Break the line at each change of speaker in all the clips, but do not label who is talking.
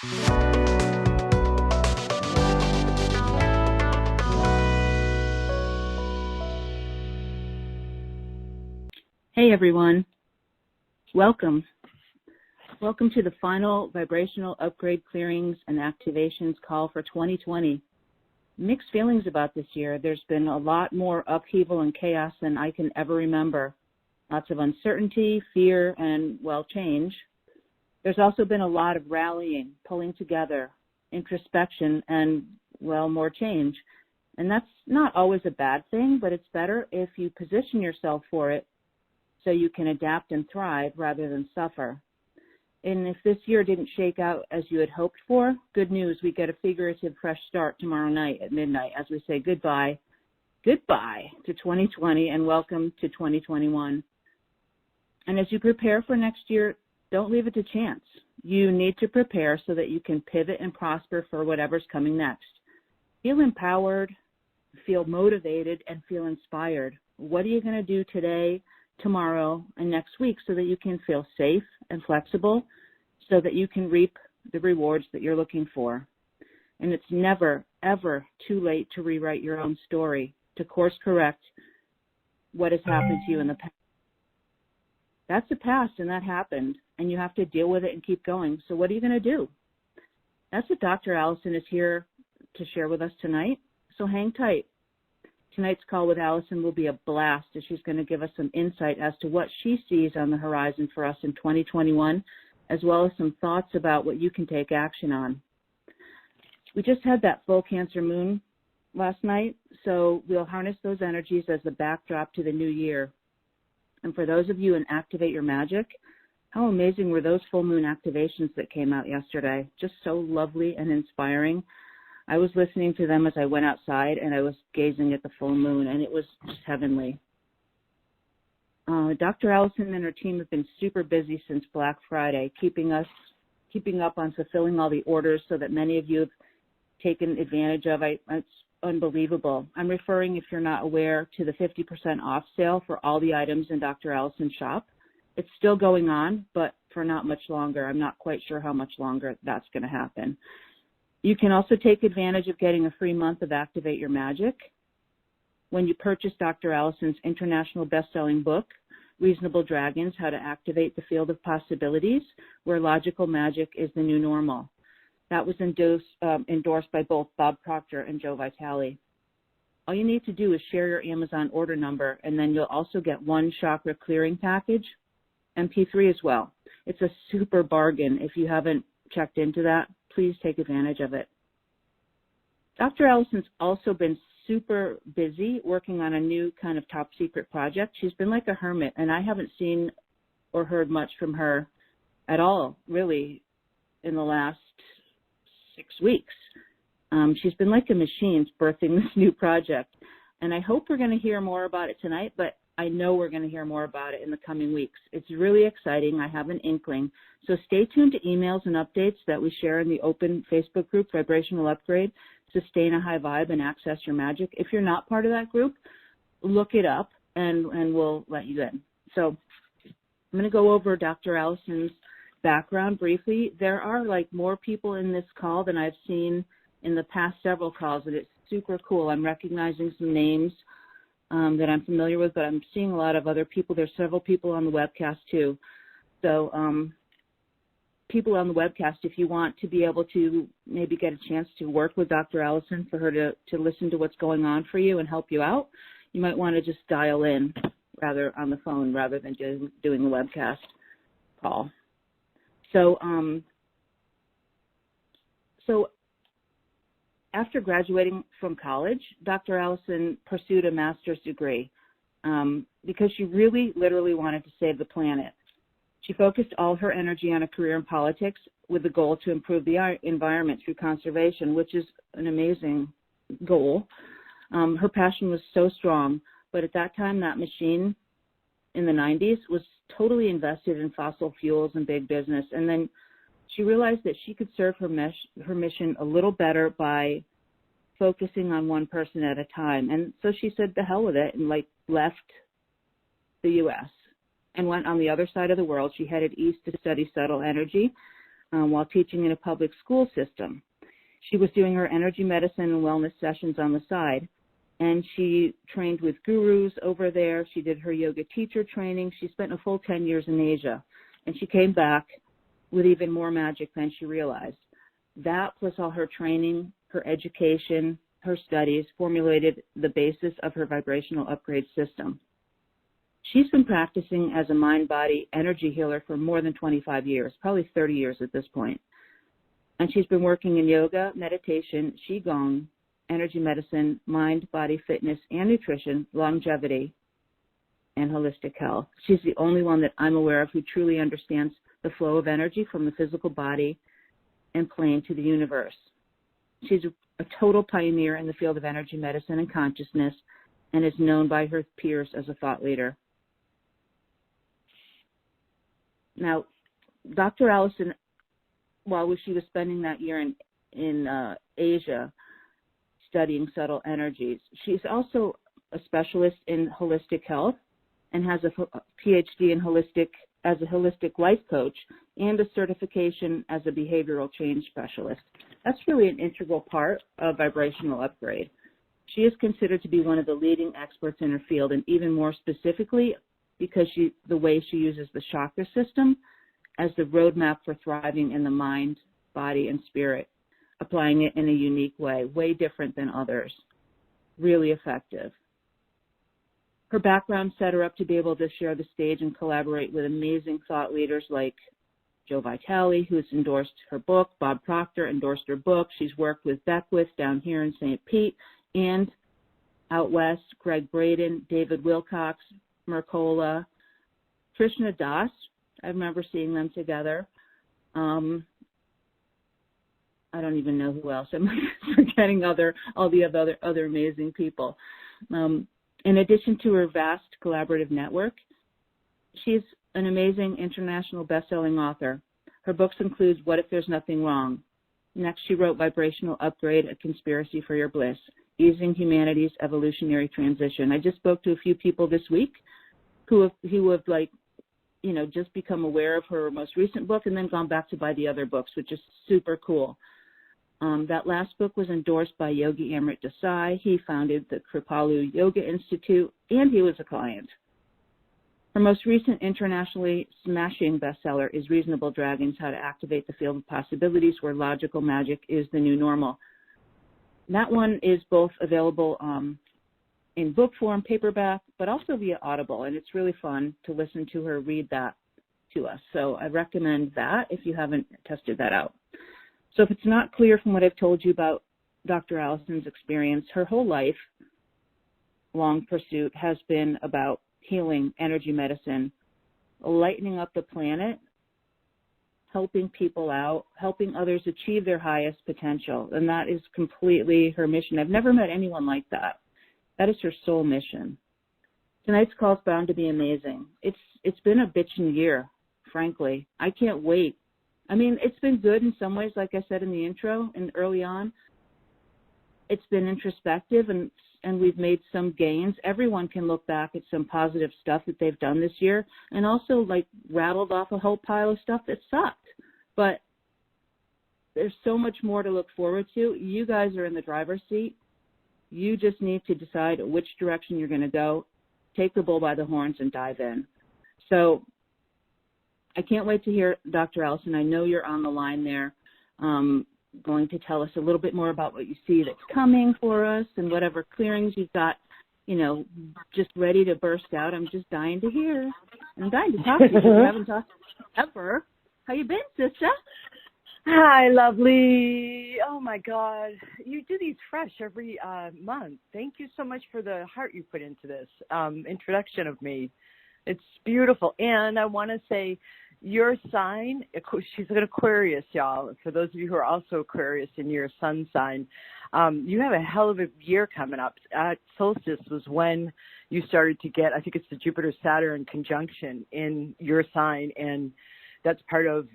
Hey everyone, welcome. Welcome to the final vibrational upgrade clearings and activations call for 2020. Mixed feelings about this year. There's been a lot more upheaval and chaos than I can ever remember. Lots of uncertainty, fear, and, well, change. There's also been a lot of rallying, pulling together, introspection, and, well, more change. And that's not always a bad thing, but it's better if you position yourself for it so you can adapt and thrive rather than suffer. And if this year didn't shake out as you had hoped for, good news, we get a figurative fresh start tomorrow night at midnight as we say goodbye to 2020 and welcome to 2021. And as you prepare for next year, don't leave it to chance. You need to prepare so that you can pivot and prosper for whatever's coming next. Feel empowered, feel motivated, and feel inspired. What are you going to do today, tomorrow, and next week so that you can feel safe and flexible so that you can reap the rewards that you're looking for? And it's never, ever too late to rewrite your own story, to course correct what has happened to you in the past. That's the past, and that happened, and you have to deal with it and keep going. So what are you going to do? That's what Dr. Alison is here to share with us tonight, so hang tight. Tonight's call with Alison will be a blast as she's going to give us some insight as to what she sees on the horizon for us in 2021, as well as some thoughts about what you can take action on. We just had that full Cancer moon last night, so we'll harness those energies as the backdrop to the new year. And for those of you in Activate Your Magic, how amazing were those full moon activations that came out yesterday? Just so lovely and inspiring. I was listening to them as I went outside, and I was gazing at the full moon, and it was just heavenly. Dr. Alison and her team have been super busy since Black Friday, keeping up on fulfilling all the orders so that many of you have taken advantage of. It's unbelievable. I'm referring, if you're not aware, to the 50% off sale for all the items in Dr. Alison's shop. It's still going on, but for not much longer. I'm not quite sure how much longer that's going to happen. You can also take advantage of getting a free month of Activate Your Magic when you purchase Dr. Alison's international best-selling book, Reasonable Dragons, How to Activate the Field of Possibilities, where logical magic is the new normal. That was endorsed by both Bob Proctor and Joe Vitale. All you need to do is share your Amazon order number, and then you'll also get one chakra clearing package, MP3 as well. It's a super bargain. If you haven't checked into that, please take advantage of it. Dr. Alison's also been super busy working on a new kind of top secret project. She's been like a hermit, and I haven't seen or heard much from her at all, really, in the last 6 weeks. She's been like a machine birthing this new project, and I hope we're going to hear more about it tonight, but I know we're going to hear more about it in the coming weeks. It's really exciting. I have an inkling. So stay tuned to emails and updates that we share in the open Facebook group, Vibrational Upgrade, Sustain a High Vibe, and Access Your Magic. If you're not part of that group, look it up, and we'll let you in. So I'm going to go over Dr. Alison's background briefly. There are more people in this call than I've seen in the past several calls, and it's super cool. I'm recognizing some names that I'm familiar with, but I'm seeing a lot of other people. There's several people on the webcast too. So people on the webcast, if you want to be able to maybe get a chance to work with Dr. Alison, for her to listen to what's going on for you and help you out, you might want to just dial in rather on the phone rather than doing a webcast call. So after graduating from college, Dr. Alison pursued a master's degree because she really, literally wanted to save the planet. She focused all her energy on a career in politics with the goal to improve the environment through conservation, which is an amazing goal. Her passion was so strong, but at that time, that machine in the 90s was totally invested in fossil fuels and big business. And then she realized that she could serve her mission a little better by focusing on one person at a time. And so she said, the hell with it, and left the U.S. and went on the other side of the world. She headed east to study subtle energy. while teaching in a public school system. She was doing her energy medicine and wellness sessions on the side, and she trained with gurus over there. She did her yoga teacher training. She spent a full 10 years in Asia, and she came back with even more magic than she realized. That, plus all her training, her education, her studies, formulated the basis of her vibrational upgrade system. She's been practicing as a mind-body energy healer for more than 25 years, probably 30 years at this point. And she's been working in yoga, meditation, qigong, energy medicine, mind, body, fitness, and nutrition, longevity, and holistic health. She's the only one that I'm aware of who truly understands the flow of energy from the physical body and plane to the universe. She's a total pioneer in the field of energy medicine and consciousness, and is known by her peers as a thought leader. Now, Dr. Alison, while she was spending that year in Asia studying subtle energies, she's also a specialist in holistic health and has a PhD in as a holistic life coach and a certification as a behavioral change specialist. That's really an integral part of vibrational upgrade. She is considered to be one of the leading experts in her field, and even more specifically because the way she uses the chakra system as the roadmap for thriving in the mind, body, and spirit, applying it in a unique way different than others. Really effective. Her background set her up to be able to share the stage and collaborate with amazing thought leaders like Joe Vitale, who's endorsed her book. Bob Proctor endorsed her book. She's worked with Beckwith down here in St. Pete and out west, Greg Braden, David Wilcox, Mercola, Krishna Das. I remember seeing them together. I don't even know who else. I'm forgetting all the other amazing people. In addition to her vast collaborative network, she's an amazing international best-selling author. Her books include What If There's Nothing Wrong? Next, she wrote Vibrational Upgrade, A Conspiracy for Your Bliss, Easing Humanity's Evolutionary Transition. I just spoke to a few people this week who have just become aware of her most recent book and then gone back to buy the other books, which is super cool. That last book was endorsed by Yogi Amrit Desai. He founded the Kripalu Yoga Institute, and he was a client. Her most recent internationally smashing bestseller is Reasonable Dragons, How to Activate the Field of Possibilities Where Logical Magic is the New Normal. That one is both available in book form, paperback, but also via Audible, and it's really fun to listen to her read that to us. So I recommend that if you haven't tested that out. So if it's not clear from what I've told you about Dr. Alison's experience, her whole life long pursuit has been about healing, energy medicine, lightening up the planet, helping people out, helping others achieve their highest potential. And that is completely her mission. I've never met anyone like that. That is her sole mission. Tonight's call is bound to be amazing. It's been a bitchin' year, frankly. I can't wait. I mean, it's been good in some ways, like I said in the intro and early on. It's been introspective and we've made some gains. Everyone can look back at some positive stuff that they've done this year and also rattled off a whole pile of stuff that sucked. But there's so much more to look forward to. You guys are in the driver's seat. You just need to decide which direction you're going to go, take the bull by the horns, and dive in. So I can't wait to hear Dr. Alison. I know you're on the line there, going to tell us a little bit more about what you see that's coming for us and whatever clearings you've got, just ready to burst out. I'm just dying to hear. I'm dying to talk to you. We haven't talked ever. How you been, sister?
Hi, lovely. Oh, my God. You do these fresh every month. Thank you so much for the heart you put into this introduction of me. It's beautiful. And I want to say your sign, she's an Aquarius, y'all. For those of you who are also Aquarius in your sun sign, you have a hell of a year coming up. At solstice was when you started to get, I think it's the Jupiter-Saturn conjunction in your sign, and that's part of,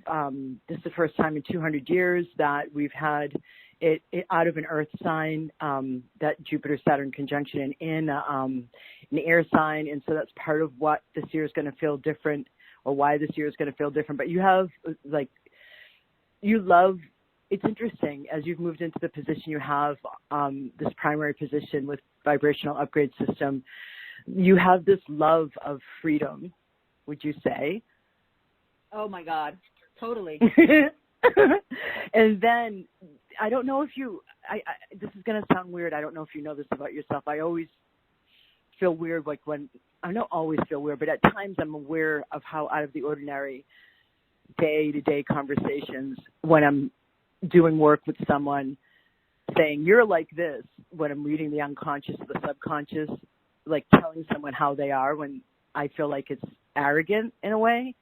this is the first time in 200 years that we've had it out of an earth sign, that Jupiter-Saturn conjunction in an air sign. And so that's part of what this year is going to feel different, or why this year is going to feel different. But you have it's interesting, as you've moved into the position you have, this primary position with vibrational upgrade system, you have this love of freedom, would you say?
Oh my God, totally.
And then, I don't know if this is going to sound weird. I don't know if you know this about yourself. I always feel weird, like I don't always feel weird, but at times I'm aware of how out of the ordinary day-to-day conversations when I'm doing work with someone saying, you're like this, when I'm reading the unconscious or the subconscious, like telling someone how they are when I feel like it's arrogant in a way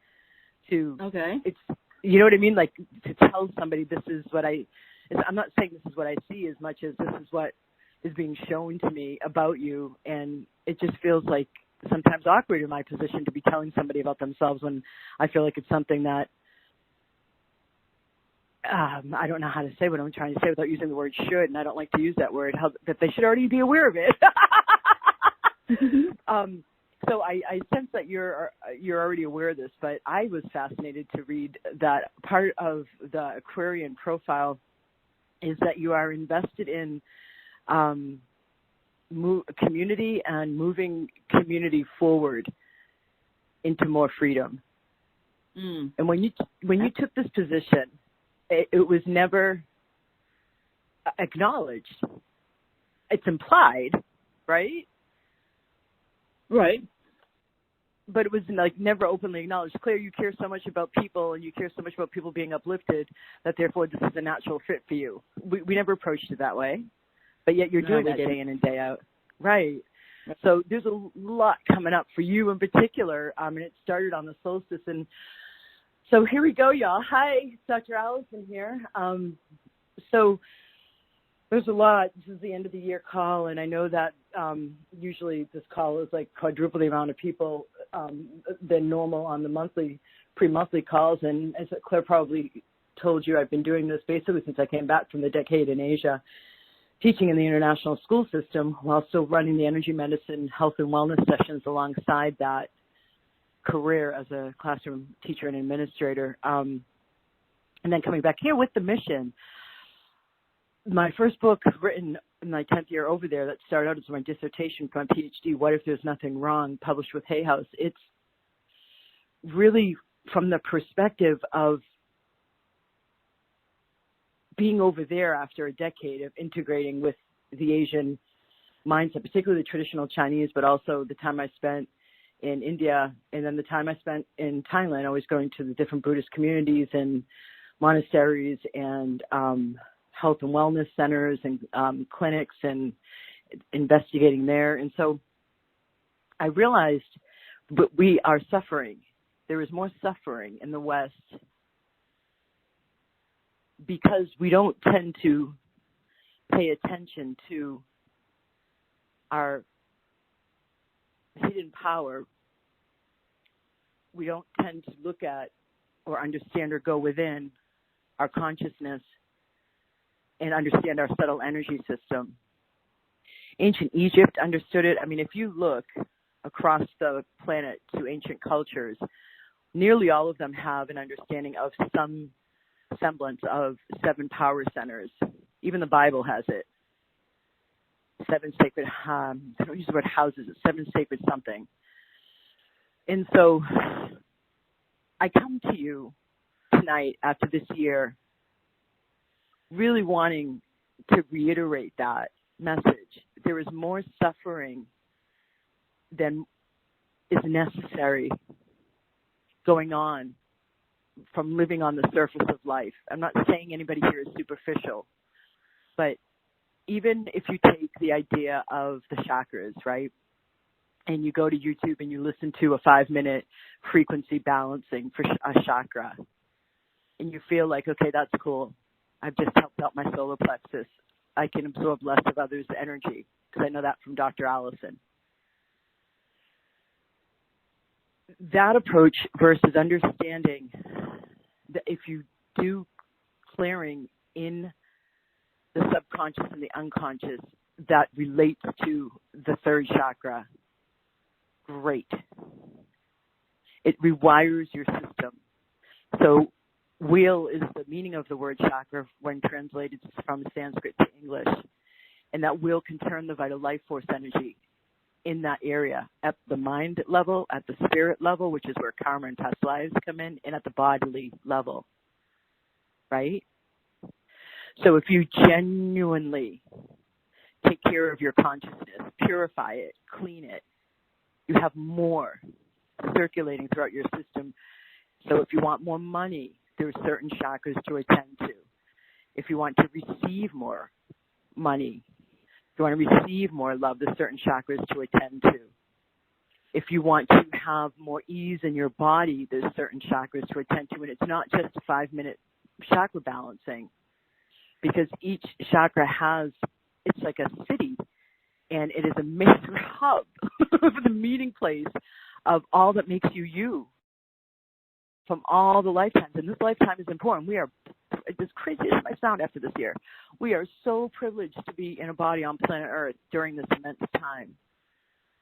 it's, you know what I mean? Like to tell somebody this is what I'm not saying this is what I see as much as this is what is being shown to me about you. And it just feels like sometimes awkward in my position to be telling somebody about themselves when I feel like it's something that I don't know how to say what I'm trying to say without using the word should, and I don't like to use that word, that they should already be aware of it. So I sense that you're already aware of this, but I was fascinated to read that part of the Aquarian profile is that you are invested in community and moving community forward into more freedom. And when you took this position, it was never acknowledged. It's implied, right?
Right.
But it was like never openly acknowledged. Claire, you care so much about people and you care so much about people being uplifted that therefore this is a natural fit for you. We never approached it that way, but yet you're doing that day in and day out. Right. So there's a lot coming up for you in particular, and it started on the solstice. And so here we go, y'all. Hi, it's Dr. Alison here. So there's a lot. This is the end of the year call, and I know that usually this call is like quadruple the amount of people than normal on the pre-monthly calls. And as Claire probably told you, I've been doing this basically since I came back from the decade in Asia, teaching in the international school system while still running the energy medicine, health and wellness sessions alongside that career as a classroom teacher and administrator. And then coming back here with the mission. My first book written in my 10th year over there that started out as my dissertation for my PhD, What If There's Nothing Wrong, published with Hay House. It's really from the perspective of being over there after a decade of integrating with the Asian mindset, particularly the traditional Chinese, but also the time I spent in India and then the time I spent in Thailand, always going to the different Buddhist communities and monasteries and health and wellness centers and clinics and investigating there. And so I realized that we are suffering. There is more suffering in the West because we don't tend to pay attention to our hidden power. We don't tend to look at or understand or go within our consciousness and understand our subtle energy system. Ancient Egypt understood it. I mean, if you look across the planet to ancient cultures, nearly all of them have an understanding of some semblance of 7 power centers. Even the Bible has it. 7 sacred, I don't use the word houses, it's 7 sacred something. And so I come to you tonight after this year really wanting to reiterate that message. There is more suffering than is necessary going on from living on the surface of life. I'm not saying anybody here is superficial, but even if you take the idea of the chakras, right, and you go to YouTube and you listen to a 5-minute frequency balancing for a chakra, and you feel like, okay, that's cool. I've just helped out my solar plexus. I can absorb less of others' energy, because I know that from Dr. Alison. That approach versus understanding that if you do clearing in the subconscious and the unconscious that relates to the 3rd chakra, great. It rewires your system. So wheel is the meaning of the word chakra when translated from Sanskrit to English. And that wheel can turn the vital life force energy in that area at the mind level, at the spirit level, which is where karma and past lives come in, and at the bodily level, right? So if you genuinely take care of your consciousness, purify it, clean it, you have more circulating throughout your system. So if you want more money, there are certain chakras to attend to. If you want to receive more money, if you want to receive more love, there's certain chakras to attend to. If you want to have more ease in your body, there's certain chakras to attend to. And it's not just 5-minute chakra balancing, because each chakra has, it's like a city, and it is a major hub, the meeting place of all that makes you you from all the lifetimes. And this lifetime is important. We are, as crazy as my sound after this year, we are so privileged to be in a body on planet Earth during this immense time.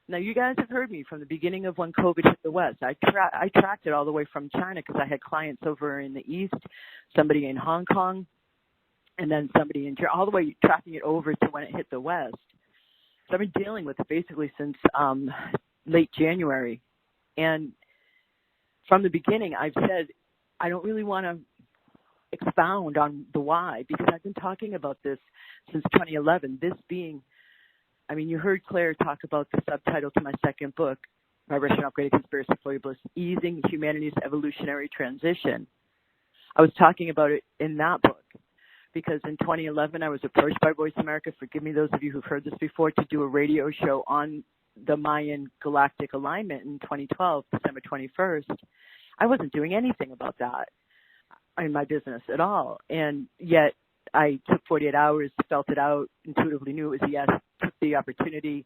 Now, you guys have heard me from the beginning of when COVID hit the West. I tracked it all the way from China because I had clients over in the East, somebody in Hong Kong, and then somebody in all the way tracking it over to when it hit the West. So I've been dealing with it basically since late January. And from the beginning, I've said I don't really want to expound on the why, because I've been talking about this since 2011. This being, I mean, you heard Claire talk about the subtitle to my second book, Vibration Upgraded Conspiracy for Your Bliss, Easing Humanity's Evolutionary Transition. I was talking about it in that book because in 2011, I was approached by Voice America, forgive me those of you who've heard this before, to do a radio show on the Mayan galactic alignment in 2012, December 21st. I wasn't doing anything about that in my business at all. And yet I took 48 hours, felt it out, intuitively knew it was a yes, took the opportunity,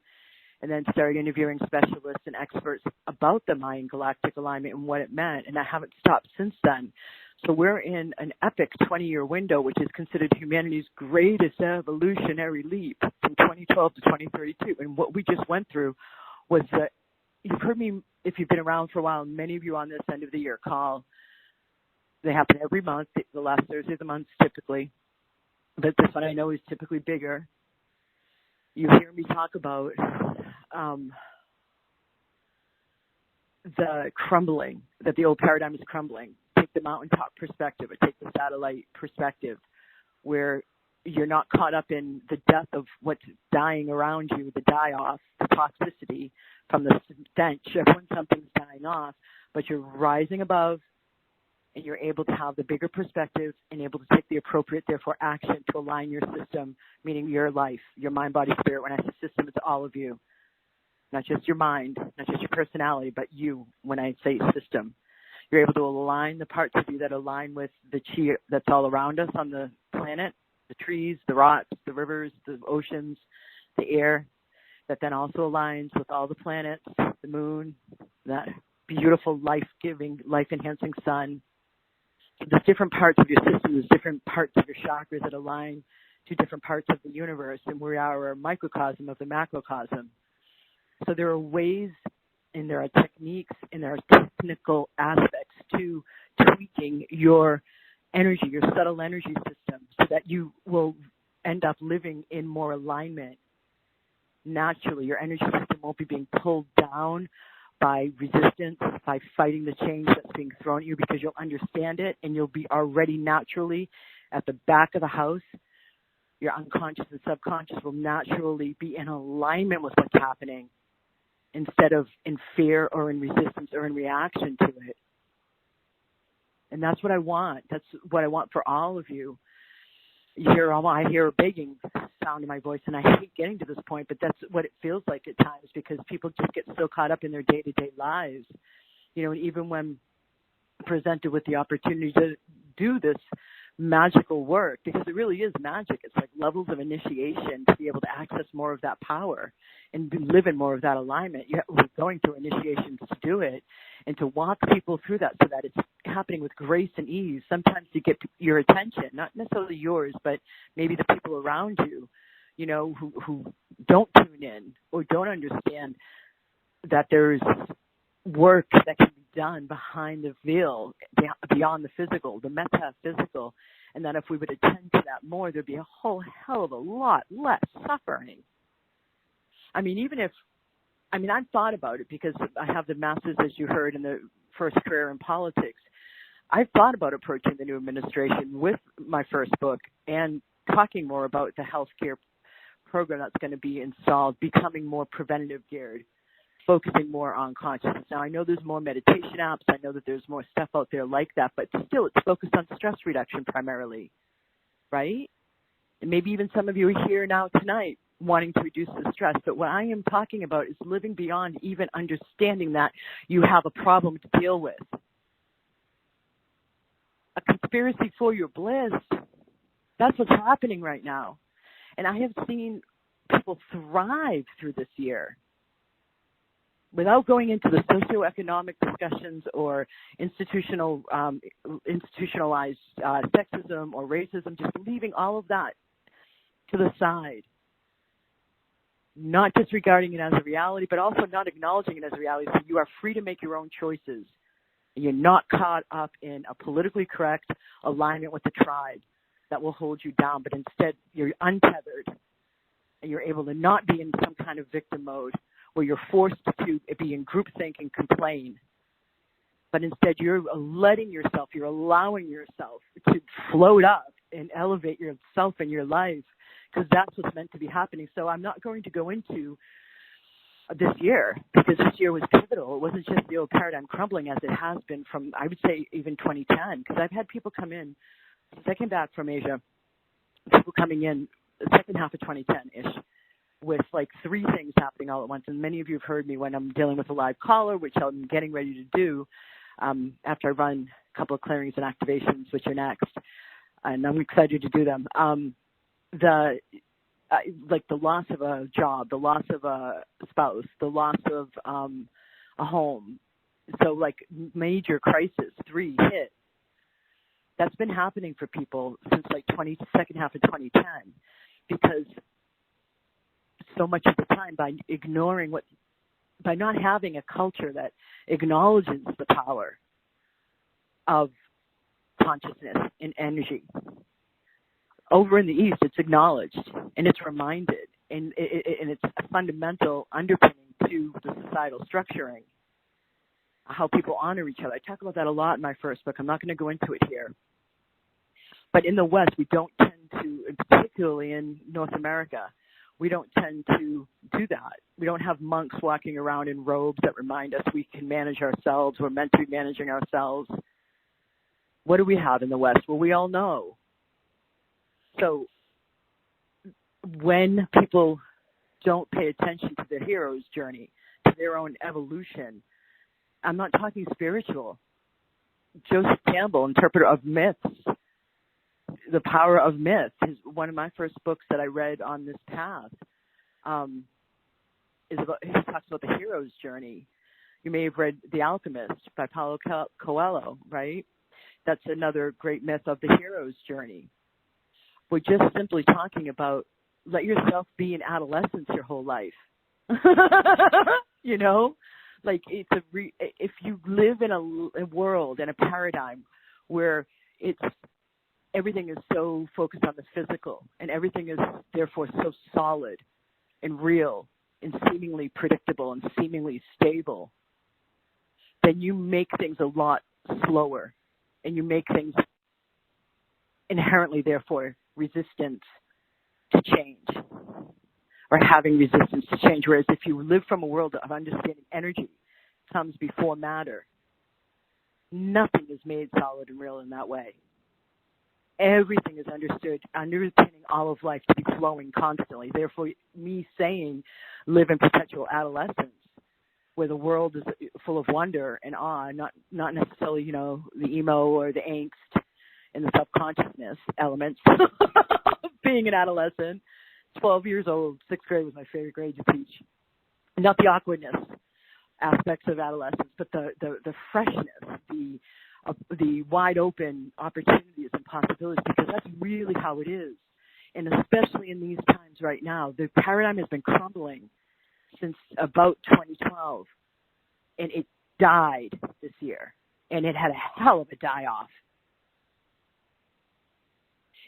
and then started interviewing specialists and experts about the Mayan galactic alignment and what it meant. And I haven't stopped since then. So we're in an epic 20-year window, which is considered humanity's greatest evolutionary leap from 2012 to 2032. And what we just went through was that, you've heard me, if you've been around for a while, many of you on this end of the year call. They happen every month, the last Thursday of the month typically. But this one I know is typically bigger. You hear me talk about the crumbling, that the old paradigm is crumbling. Take the mountaintop perspective, or take the satellite perspective, where you're not caught up in the death of what's dying around you, the die-off, the toxicity from the stench of when something's dying off, but you're rising above, and you're able to have the bigger perspective and able to take the appropriate, therefore, action to align your system, meaning your life, your mind, body, spirit. When I say system, it's all of you, not just your mind, not just your personality, but you when I say system. You're able to align the parts of you that align with the chi that's all around us on the planet, the trees, the rocks, the rivers, the oceans, the air, that then also aligns with all the planets, the moon, that beautiful life-giving, life-enhancing sun. So there's different parts of your system, there's different parts of your chakras that align to different parts of the universe, and we are a microcosm of the macrocosm. So there are ways and there are techniques and there are technical aspects to tweaking your energy, your subtle energy system, so that you will end up living in more alignment naturally. Your energy system won't be being pulled down by resistance, by fighting the change that's being thrown at you, because you'll understand it and you'll be already naturally at the back of the house. Your unconscious and subconscious will naturally be in alignment with what's happening, instead of in fear or in resistance or in reaction to it. And that's what I want. That's what I want for all of you. I hear a begging sound in my voice, and I hate getting to this point, but that's what it feels like at times, because people just get so caught up in their day-to-day lives. You know, and even when presented with the opportunity to do this magical work, because it really is magic. It's like levels of initiation to be able to access more of that power and live in more of that alignment. We're going through initiations to do it and to walk people through that so that it's happening with grace and ease. Sometimes to get your attention, not necessarily yours, but maybe the people around you, you know, who don't tune in or don't understand that there's work that can be done behind the veil, beyond the physical, the metaphysical, and that if we would attend to that more, there'd be a whole hell of a lot less suffering. I mean, I've thought about it because I have the master's, as you heard, in the first career in politics. I've thought about approaching the new administration with my first book and talking more about the healthcare program that's going to be installed, becoming more preventative geared, focusing more on consciousness. Now, I know there's more meditation apps. I know that there's more stuff out there like that, but still it's focused on stress reduction primarily, right? And maybe even some of you are here now tonight wanting to reduce the stress. But what I am talking about is living beyond even understanding that you have a problem to deal with. A conspiracy for your bliss. That's what's happening right now. And I have seen people thrive through this year. Without going into the socioeconomic discussions or institutionalized sexism or racism, just leaving all of that to the side. Not disregarding it as a reality, but also not acknowledging it as a reality. So you are free to make your own choices. And you're not caught up in a politically correct alignment with the tribe that will hold you down, but instead you're untethered and you're able to not be in some kind of victim mode where you're forced to be in groupthink and complain. But instead you're allowing yourself to float up and elevate yourself in your life, because that's what's meant to be happening. So I'm not going to go into this year, because this year was pivotal. It wasn't just the old paradigm crumbling as it has been from, I would say, even 2010, because I've had people come in, since I came back from Asia, people coming in the second half of 2010-ish with like 3 things happening all at once. And many of you have heard me when I'm dealing with a live caller, which I'm getting ready to do after I run a couple of clearings and activations, which are next. And I'm excited to do them. Like the loss of a job, the loss of a spouse, the loss of a home. So like major crisis, 3 hit. That's been happening for people since like second half of 2010, because so much of the time by not having a culture that acknowledges the power of consciousness and energy. Over in the East, it's acknowledged and it's reminded, and it's a fundamental underpinning to the societal structuring, how people honor each other. I talk about that a lot in my first book. I'm not going to go into it here. But in the West, we don't tend to, particularly in North America, we don't tend to do that. We don't have monks walking around in robes that remind us we can manage ourselves. We're meant to be managing ourselves. What do we have in the West? Well, we all know. So when people don't pay attention to their hero's journey, to their own evolution, I'm not talking spiritual. Joseph Campbell, interpreter of myths, The Power of Myth, is one of my first books that I read on this path. He talks about the hero's journey. You may have read The Alchemist by Paulo Coelho, right? That's another great myth of the hero's journey. We're just simply talking about let yourself be in adolescence your whole life. You know, like if you live in a world and a paradigm where everything is so focused on the physical and everything is therefore so solid and real and seemingly predictable and seemingly stable, then you make things a lot slower and you make things inherently therefore resistant to change, or having resistance to change. Whereas if you live from a world of understanding energy comes before matter, nothing is made solid and real in that way. Everything is understood, underpinning all of life to be flowing constantly. Therefore, me saying live in perpetual adolescence, where the world is full of wonder and awe, not necessarily, you know, the emo or the angst and the subconsciousness elements of being an adolescent. 12 years old, 6th grade was my favorite grade to teach. Not the awkwardness aspects of adolescence, but the freshness, the wide open opportunities and possibilities, because that's really how it is. And especially in these times right now, the paradigm has been crumbling since about 2012. And died this year, and it had a hell of a die-off.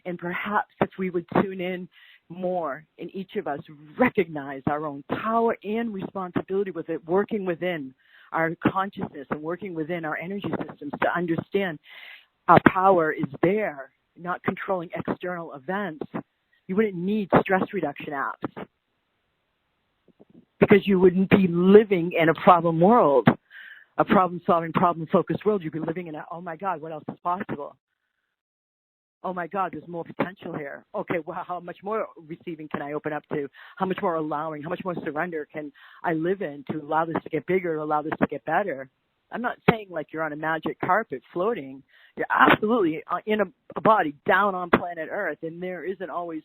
And perhaps if we would tune in more and each of us recognize our own power and responsibility with it, working within our consciousness and working within our energy systems to understand our power is there, not controlling external events, you wouldn't need stress reduction apps because you wouldn't be living in a problem world, a problem-solving, problem-focused world. You'd be living in a, oh my God, what else is possible? Oh my God, there's more potential here. Okay, well, how much more receiving can I open up to? How much more allowing, how much more surrender can I live in to allow this to get bigger, to allow this to get better? I'm not saying like you're on a magic carpet floating. You're absolutely in a body down on planet Earth, and there isn't always,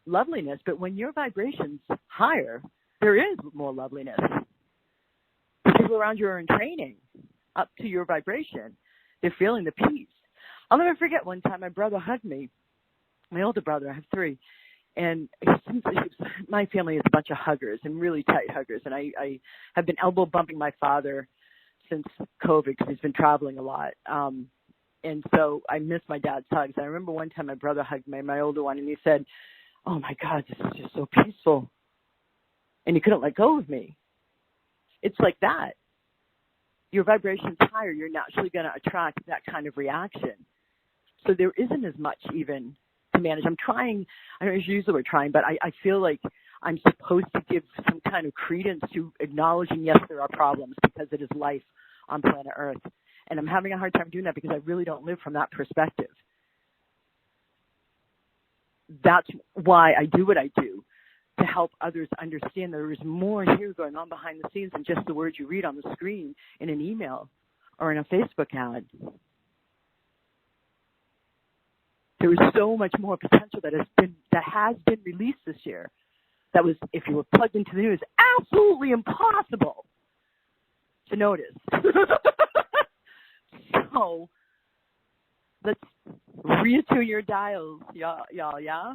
loveliness. But when your vibration's higher, there is more loveliness. The people around you are in training up to your vibration. They're feeling the peace. I'll never forget one time my brother hugged me, my older brother, I have three, and my family is a bunch of huggers and really tight huggers, and I have been elbow bumping my father since COVID because he's been traveling a lot, and so I miss my dad's hugs. I remember one time my brother hugged me, my older one, and he said, oh my God, this is just so peaceful, and he couldn't let go of me. It's like that. Your vibration's higher, you're naturally going to attract that kind of reaction. So there isn't as much even to manage. I'm trying, I don't usually use the word trying, but I feel like I'm supposed to give some kind of credence to acknowledging, yes, there are problems because it is life on planet Earth. And I'm having a hard time doing that because I really don't live from that perspective. That's why I do what I do, to help others understand there is more here going on behind the scenes than just the words you read on the screen in an email or in a Facebook ad. There is so much more potential that has been released this year. That was, if you were plugged into the news, absolutely impossible to notice. So let's reattune your dials, y'all, yeah,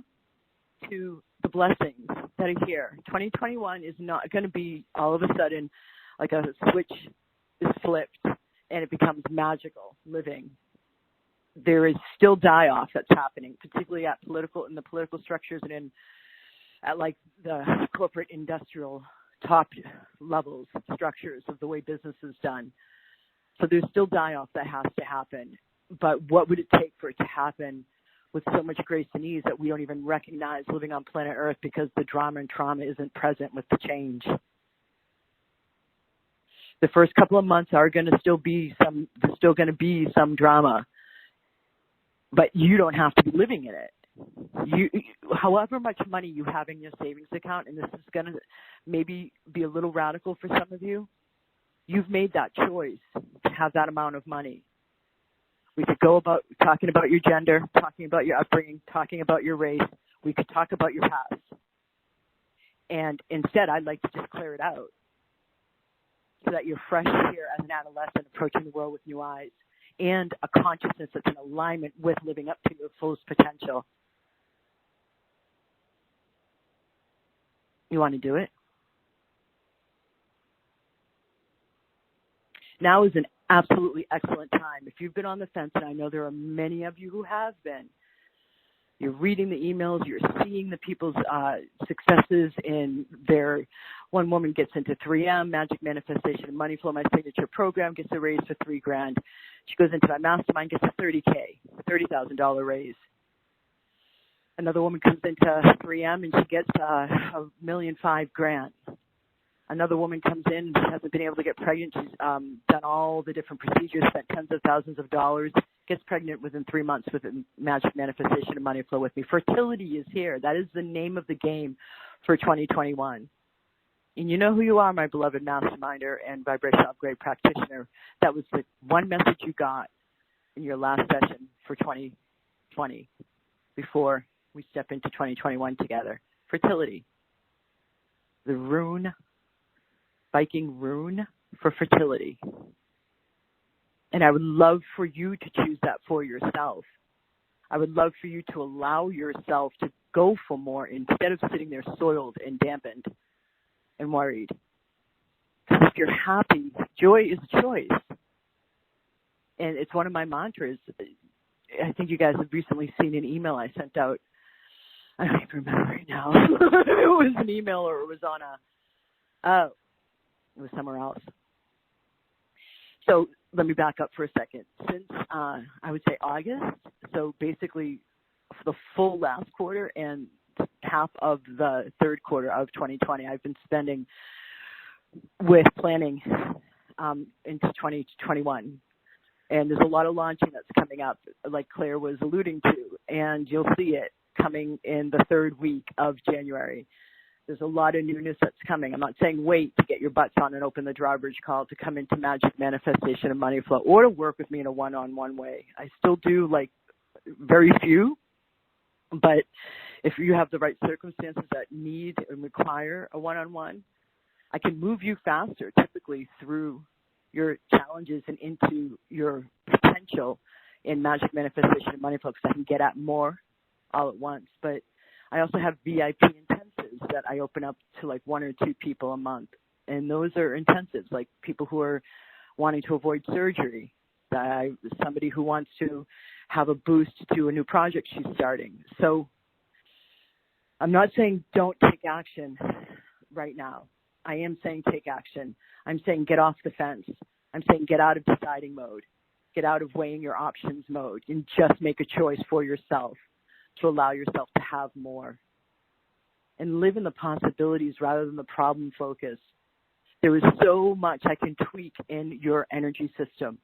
to the blessings that are here. 2021 is not going to be all of a sudden like a switch is flipped and it becomes magical living. There is still die-off that's happening, particularly in the political structures and at like the corporate industrial top levels, structures of the way business is done. So there's still die-off that has to happen. But what would it take for it to happen with so much grace and ease that we don't even recognize living on planet Earth because the drama and trauma isn't present with the change? The first couple of months are going to still be some drama. But you don't have to be living in it. However much money you have in your savings account, and this is going to maybe be a little radical for some of you, you've made that choice to have that amount of money. We could go about talking about your gender, talking about your upbringing, talking about your race. We could talk about your past. And instead, I'd like to just clear it out so that you're fresh here as an adolescent approaching the world with new eyes, and a consciousness that's in alignment with living up to your fullest potential. You want to do it? Now is an absolutely excellent time. If you've been on the fence, and I know there are many of you who have been, you're reading the emails, you're seeing the people's successes in their, one woman gets into 3M, Magic Manifestation and Money Flow, my signature program, gets a raise for $3,000. She goes into my mastermind, gets a $30,000 raise. Another woman comes into 3M and she gets $1.5 million grant. Another woman comes in, she hasn't been able to get pregnant. She's done all the different procedures, spent tens of thousands of dollars, gets pregnant within 3 months with Magic Manifestation and Money Flow with me. Fertility is here. That is the name of the game for 2021. And you know who you are, my beloved masterminder and vibrational upgrade practitioner. That was the one message you got in your last session for 2020 before we step into 2021 together. Fertility. The rune, Viking rune for fertility. And I would love for you to choose that for yourself. I would love for you to allow yourself to go for more instead of sitting there soiled and dampened and worried. Because if you're happy, joy is a choice. And it's one of my mantras. I think you guys have recently seen an email I sent out. I don't even remember right now. It was an email or it was on it was somewhere else. So let me back up for a second. Since I would say August, so basically for the full last quarter and half of the third quarter of 2020, I've been spending with planning into 2021. And there's a lot of launching that's coming up, like Claire was alluding to, and you'll see it coming in the third week of January. There's a lot of newness that's coming. I'm not saying wait to get your butts on and open the drawbridge call to come into magic manifestation and money flow or to work with me in a one-on-one way. I still do like very few, but if you have the right circumstances that need and require a one-on-one, I can move you faster typically through your challenges and into your potential in magic manifestation and money flow because I can get at more all at once. But I also have VIP intensives that I open up to like 1 or 2 people a month. And those are intensives, like people who are wanting to avoid surgery, somebody who wants to have a boost to a new project she's starting. So I'm not saying don't take action right now. I am saying take action. I'm saying get off the fence. I'm saying get out of deciding mode. Get out of weighing your options mode and just make a choice for yourself to allow yourself to have more. And live in the possibilities rather than the problem focus. There is so much I can tweak in your energy system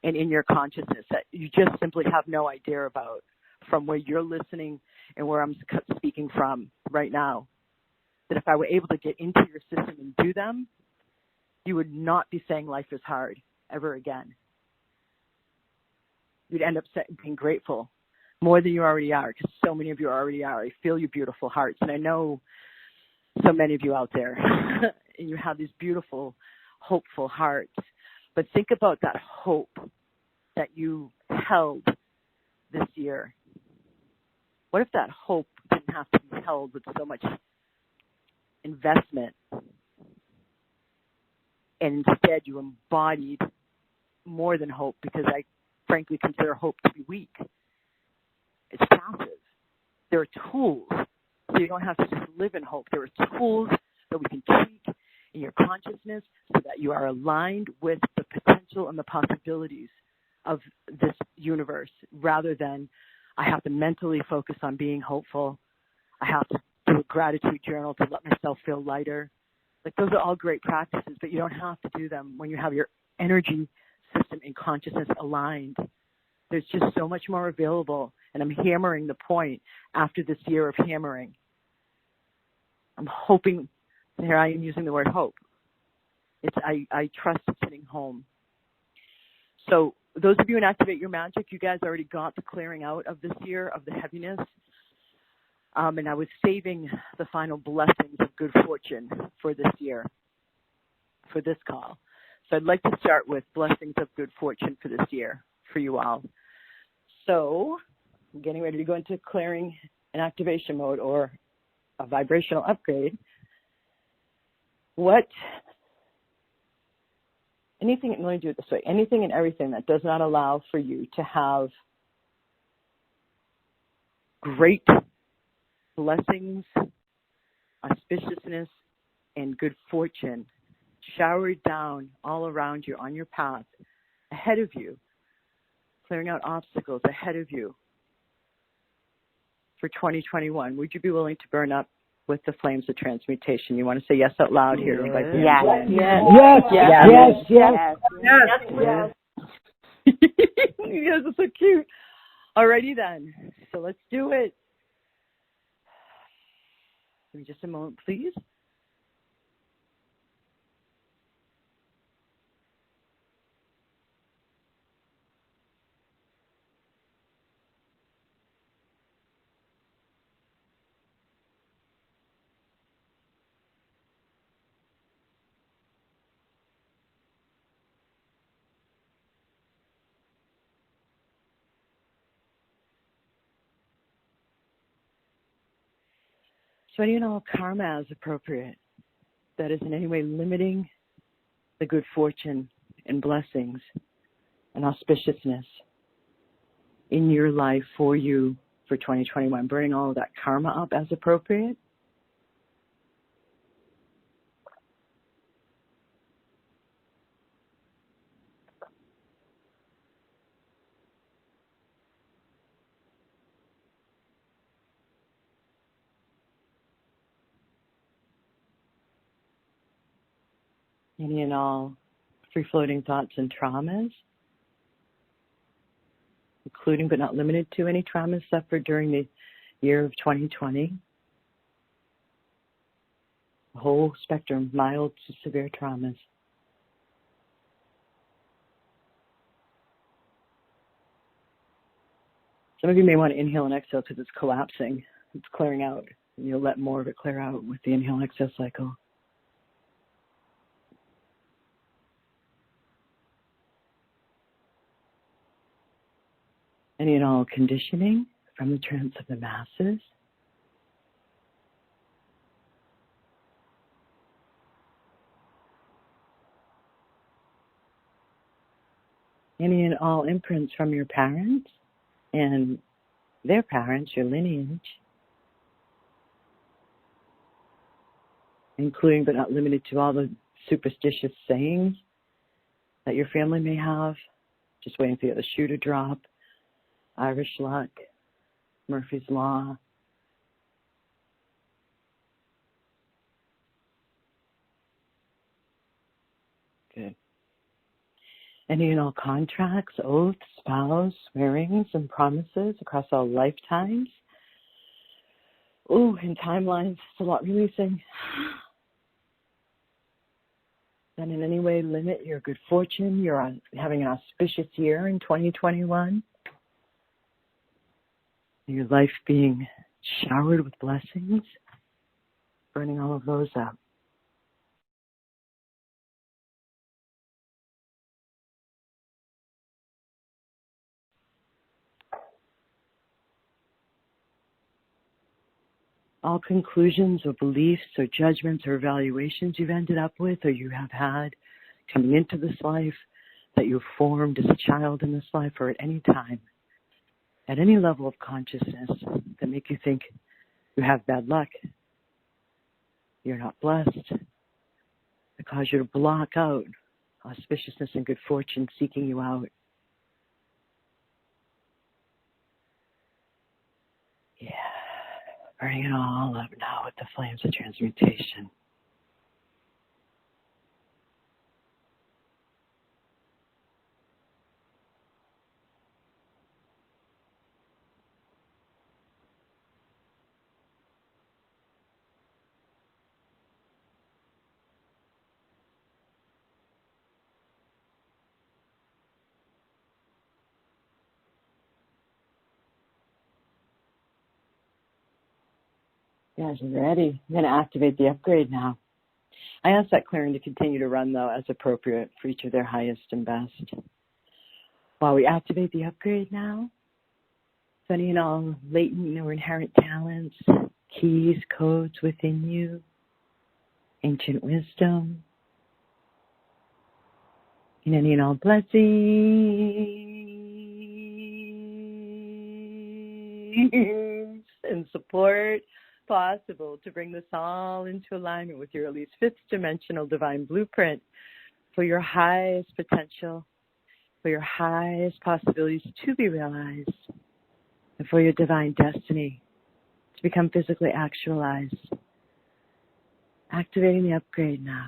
and in your consciousness that you just simply have no idea about from where you're listening and where I'm speaking from right now. That if I were able to get into your system and do them, you would not be saying life is hard ever again. You'd end up being grateful more than you already are, because so many of you already are. I feel your beautiful hearts, and I know so many of you out there, and you have these beautiful, hopeful hearts. But think about that hope that you held this year. What if that hope didn't have to be held with so much investment, and instead you embodied more than hope, because I frankly consider hope to be weak. It's passive. There are tools, so you don't have to just live in hope. There are tools that we can tweak in your consciousness so that you are aligned with the potential and the possibilities of this universe, rather than I have to mentally focus on being hopeful. I have to do a gratitude journal to let myself feel lighter. Like, those are all great practices, but you don't have to do them when you have your energy system and consciousness aligned. There's just so much more available, and I'm hammering the point after this year of hammering. I'm hoping, here I am using the word hope. I trust it's hitting home. So those of you in Activate Your Magic, you guys already got the clearing out of this year of the heaviness. And I was saving the final blessings of good fortune for this year, for this call. So I'd like to start with blessings of good fortune for this year for you all. So I'm getting ready to go into clearing and activation mode, or a vibrational upgrade. Anything, let me do it this way, anything and everything that does not allow for you to have great blessings, auspiciousness, and good fortune showered down all around you on your path, ahead of you, clearing out obstacles ahead of you for 2021. Would you be willing to burn up with the flames of transmutation? You want to say yes out loud here?
Yes.
Yes.
Yes.
Yes.
Yes. Yes.
Yes. You guys are so cute. Alrighty then. So let's do it. Give me just a moment, please. So, you know, karma is appropriate. That is in any way limiting the good fortune and blessings and auspiciousness in your life for you for 2021, burning all of that karma up as appropriate. Any and all free-floating thoughts and traumas, including but not limited to any traumas suffered during the year of 2020. The whole spectrum, mild to severe traumas. Some of you may want to inhale and exhale because it's collapsing. It's clearing out. And you'll let more of it clear out with the inhale and exhale cycle. Any and all conditioning from the trance of the masses. Any and all imprints from your parents and their parents, your lineage, including but not limited to all the superstitious sayings that your family may have. Just waiting for the other shoe to drop. Irish luck, Murphy's Law. Good. Any and all contracts, oaths, vows, swearings, and promises across all lifetimes. Ooh, and timelines. It's a lot releasing. That in any way limit your good fortune. You're having an auspicious year in 2021. Your life being showered with blessings. Burning all of those up. All conclusions or beliefs or judgments or evaluations you've ended up with or you have had coming into this life that you formed as a child in this life or at any time, at any level of consciousness that make you think you have bad luck, you're not blessed, that cause you to block out auspiciousness and good fortune seeking you out. Yeah. Burning it all up now with the flames of transmutation. Guys, you're ready. I'm going to activate the upgrade now. I asked that clearing to continue to run, though, as appropriate for each of their highest and best. While we activate the upgrade now, any and all latent or inherent talents, keys, codes within you, ancient wisdom, and any and all blessings and support possible to bring this all into alignment with your at least fifth dimensional divine blueprint for your highest potential, for your highest possibilities to be realized, and for your divine destiny to become physically actualized. Activating the upgrade now.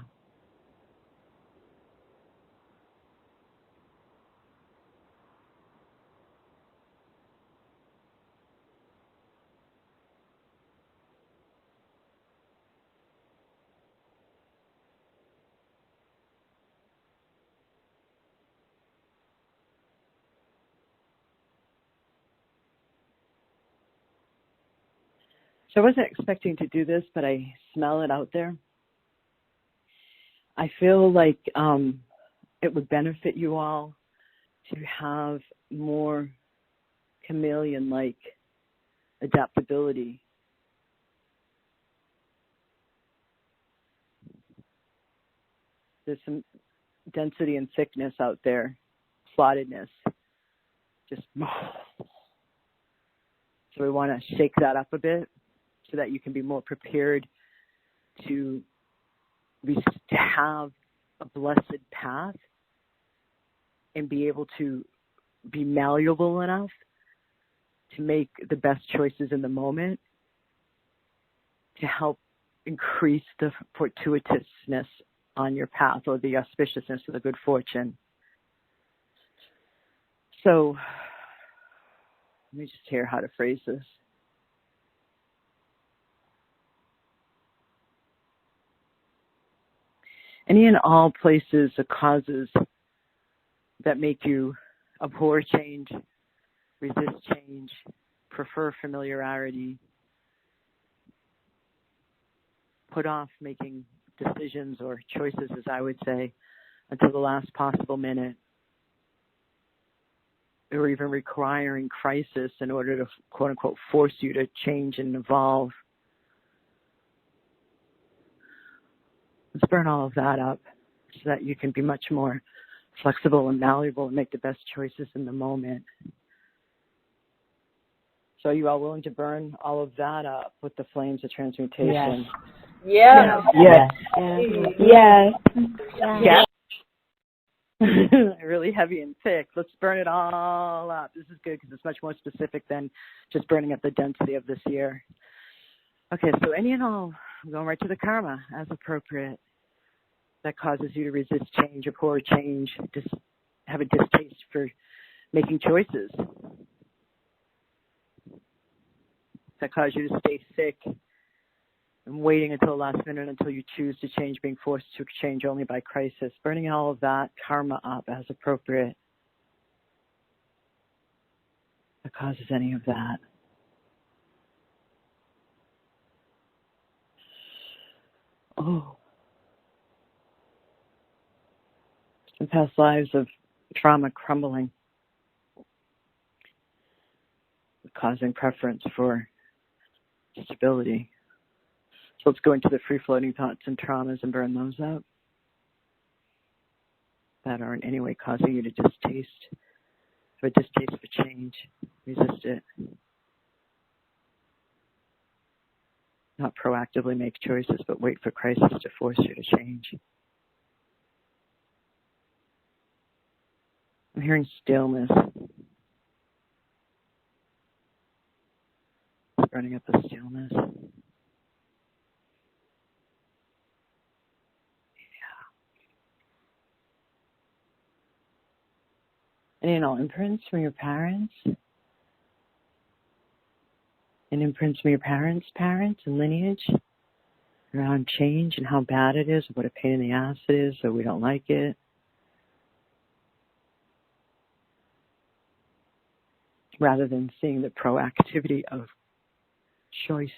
So I wasn't expecting to do this, but I smell it out there. I feel like it would benefit you all to have more chameleon-like adaptability. There's some density and thickness out there, flottedness. Just so we want to shake that up a bit so that you can be more prepared to have a blessed path and be able to be malleable enough to make the best choices in the moment to help increase the fortuitousness on your path, or the auspiciousness or the good fortune. So let me just hear how to phrase this. Any and all places or causes that make you abhor change, resist change, prefer familiarity, put off making decisions or choices, as I would say, until the last possible minute, or even requiring crisis in order to, quote unquote, force you to change and evolve. Let's burn all of that up so that you can be much more flexible and malleable and make the best choices in the moment. So are you all willing to burn all of that up with the flames of transmutation?
Yes.
Yes.
Yes.
Yes. Really heavy and thick. Let's burn it all up. This is good because it's much more specific than just burning up the density of this year. Okay, so any and all, I'm going right to the karma as appropriate, that causes you to resist change, abhor change, have a distaste for making choices, that cause you to stay sick and waiting until the last minute until you choose to change, being forced to change only by crisis, burning all of that karma up as appropriate, that causes any of that. Oh. Some past lives of trauma crumbling, causing preference for stability. So let's go into the free-floating thoughts and traumas and burn those up that are in any way causing you to have a distaste for change, resist it, not proactively make choices, but wait for crisis to force you to change. I'm hearing stillness. Burning up the stillness. And imprints from your parents, and imprints from your parents' and lineage around change and how bad it is, or what a pain in the ass it is, or we don't like it. Rather than seeing the proactivity of choice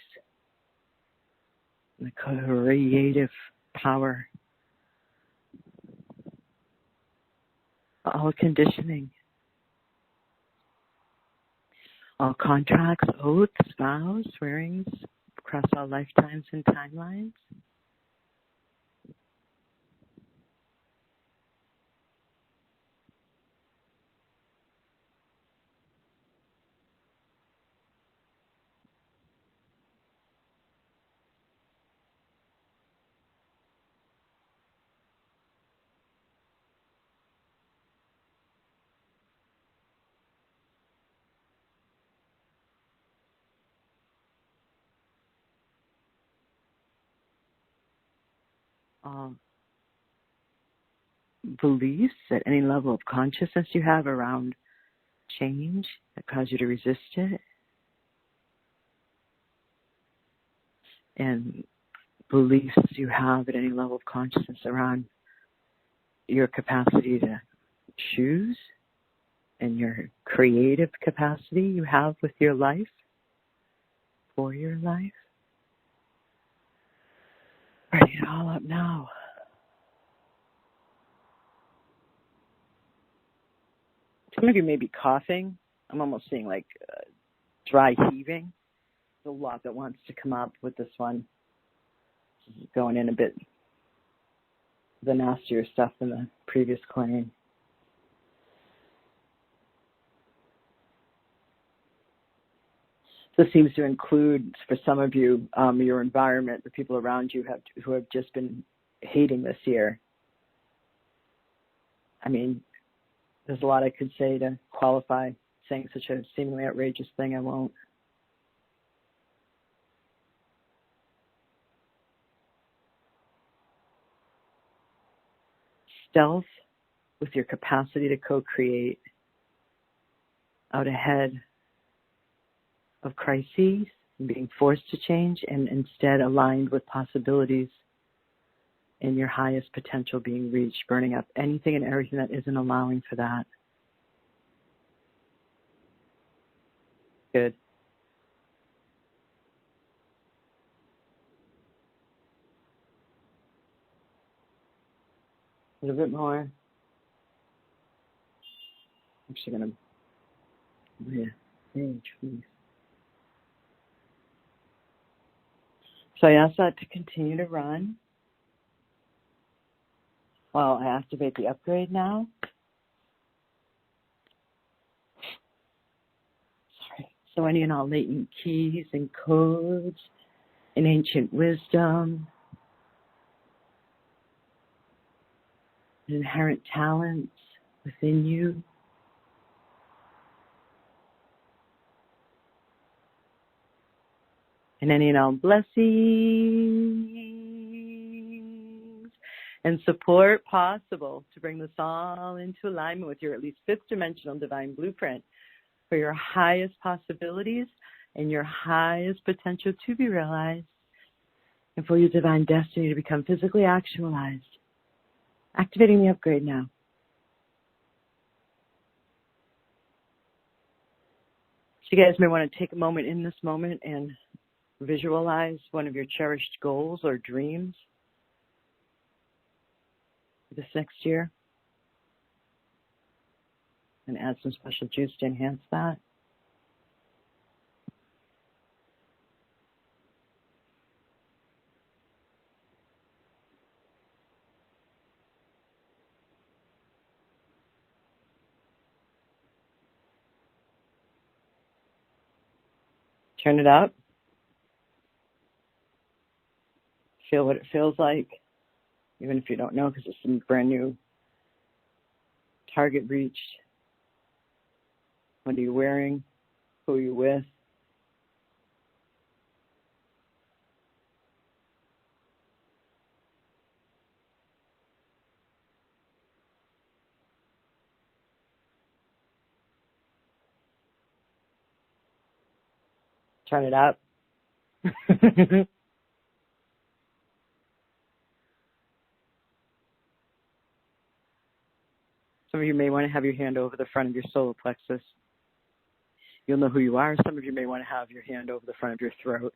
and the creative power, all conditioning, all contracts, oaths, vows, swearings across all lifetimes and timelines. Beliefs at any level of consciousness you have around change that cause you to resist it, and beliefs you have at any level of consciousness around your capacity to choose and your creative capacity you have with your life, for your life. Burning it all up now. Some of you may be coughing. I'm almost seeing like dry heaving. There's a lot that wants to come up with this one. This is going in a bit the nastier stuff in the previous claim. This seems to include, for some of you, your environment, the people around you who have just been hating this year. I mean, there's a lot I could say to qualify saying such a seemingly outrageous thing. I won't. Stealth with your capacity to co-create out ahead of crises, being forced to change, and instead aligned with possibilities and your highest potential being reached, burning up anything and everything that isn't allowing for that. Good. A little bit more. I'm actually going to rearrange, please. So I ask that to continue to run while I activate the upgrade now. Sorry. So any and all latent keys and codes and ancient wisdom, and inherent talents within you, and any and all blessings and support possible to bring this all into alignment with your at least fifth dimensional divine blueprint for your highest possibilities and your highest potential to be realized, and for your divine destiny to become physically actualized. Activating the upgrade now. So you guys may want to take a moment in this moment and visualize one of your cherished goals or dreams for this next year and add some special juice to enhance that. Turn it up. Feel what it feels like, even if you don't know, because it's a brand new target reached. What are you wearing? Who are you with? Turn it up. Some of you may want to have your hand over the front of your solar plexus. You'll know who you are. Some of you may want to have your hand over the front of your throat.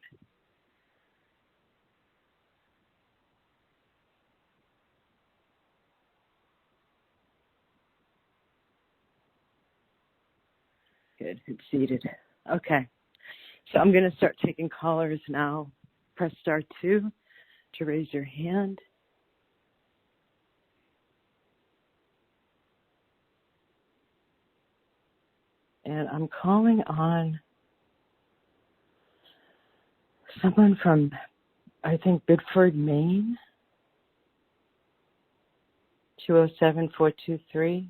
Good. It's seated. Okay. So I'm going to start taking callers now. Press star 2 to raise your hand. And I'm calling on someone from, I think, Biddeford, Maine, 207-423.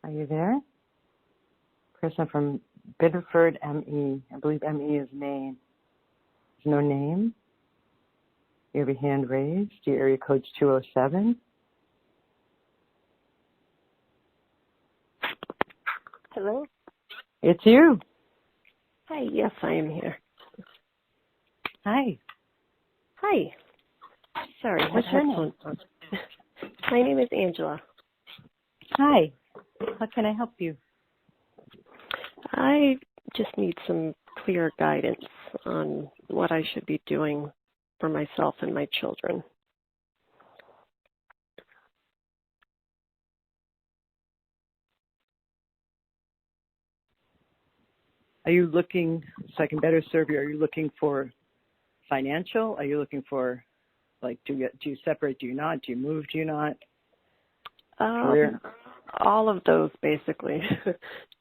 Are you there? Person from Biddeford, ME. I believe ME is Maine. There's no name. You have your hand raised. Your area code's 207.
Hello?
It's you.
Hi, yes, I am here.
Hi.
Hi. Sorry,
What's your name?
My name is Angela.
Hi. How can I help you?
I just need some clear guidance on what I should be doing for myself and my children.
Are you looking, so I can better serve you, are you looking for financial? Are you looking for, like, do you separate? Do you not? Do you move? Do you not? Career?
All of those, basically.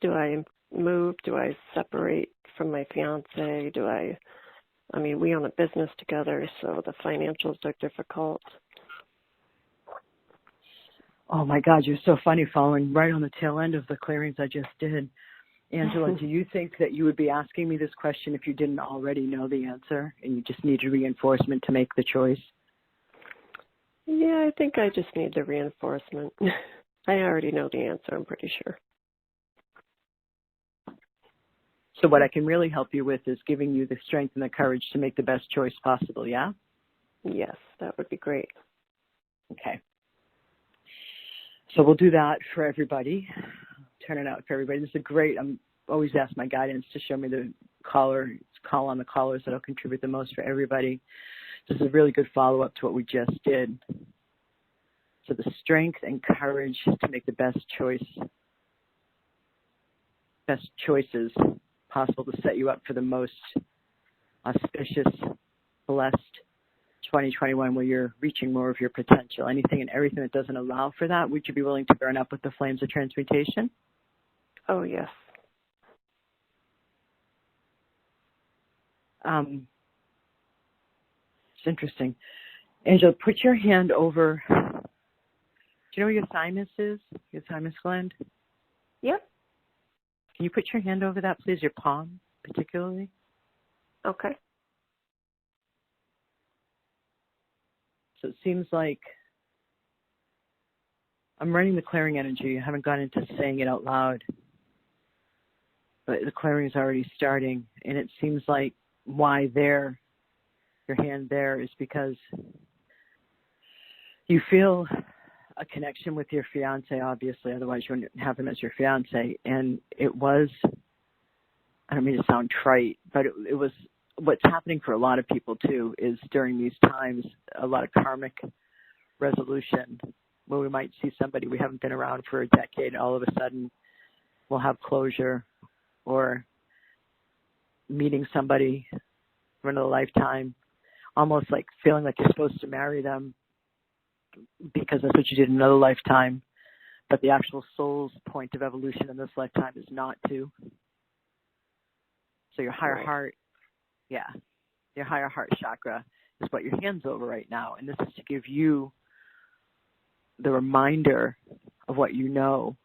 Do I move? Do I separate from my fiance? We own a business together, so the financials are difficult.
Oh, my God, you're so funny, following right on the tail end of the clearings I just did. Angela, do you think that you would be asking me this question if you didn't already know the answer and you just needed reinforcement to make the choice?
Yeah, I think I just need the reinforcement. I already know the answer, I'm pretty sure.
So what I can really help you with is giving you the strength and the courage to make the best choice possible, yeah?
Yes, that would be great.
Okay. So we'll do that for everybody. Turn it out for everybody. This is great. I'm always ask my guidance to show me the call on the callers that'll contribute the most for everybody. This is a really good follow-up to what we just did. So the strength and courage to make the best choices possible to set you up for the most auspicious, blessed 2021 where you're reaching more of your potential. Anything and everything that doesn't allow for that, would you be willing to burn up with the flames of transmutation?
Oh, yes.
It's interesting. Angela, put your hand over, do you know where your thymus is? Your thymus gland?
Yep.
Can you put your hand over that, please? Your palm, particularly?
Okay.
So it seems like I'm running the clearing energy. I haven't gone into saying it out loud, but the clearing is already starting, and it seems like why your hand there is because you feel a connection with your fiance, obviously, otherwise you wouldn't have him as your fiance. And it was, I don't mean to sound trite, but it was what's happening for a lot of people too is during these times, a lot of karmic resolution where we might see somebody we haven't been around for a decade, all of a sudden we'll have closure, or meeting somebody for another lifetime, almost like feeling like you're supposed to marry them because that's what you did in another lifetime, but the actual soul's point of evolution in this lifetime is not to. So your higher heart, your higher heart chakra is what your hand's over right now, and this is to give you the reminder of what you know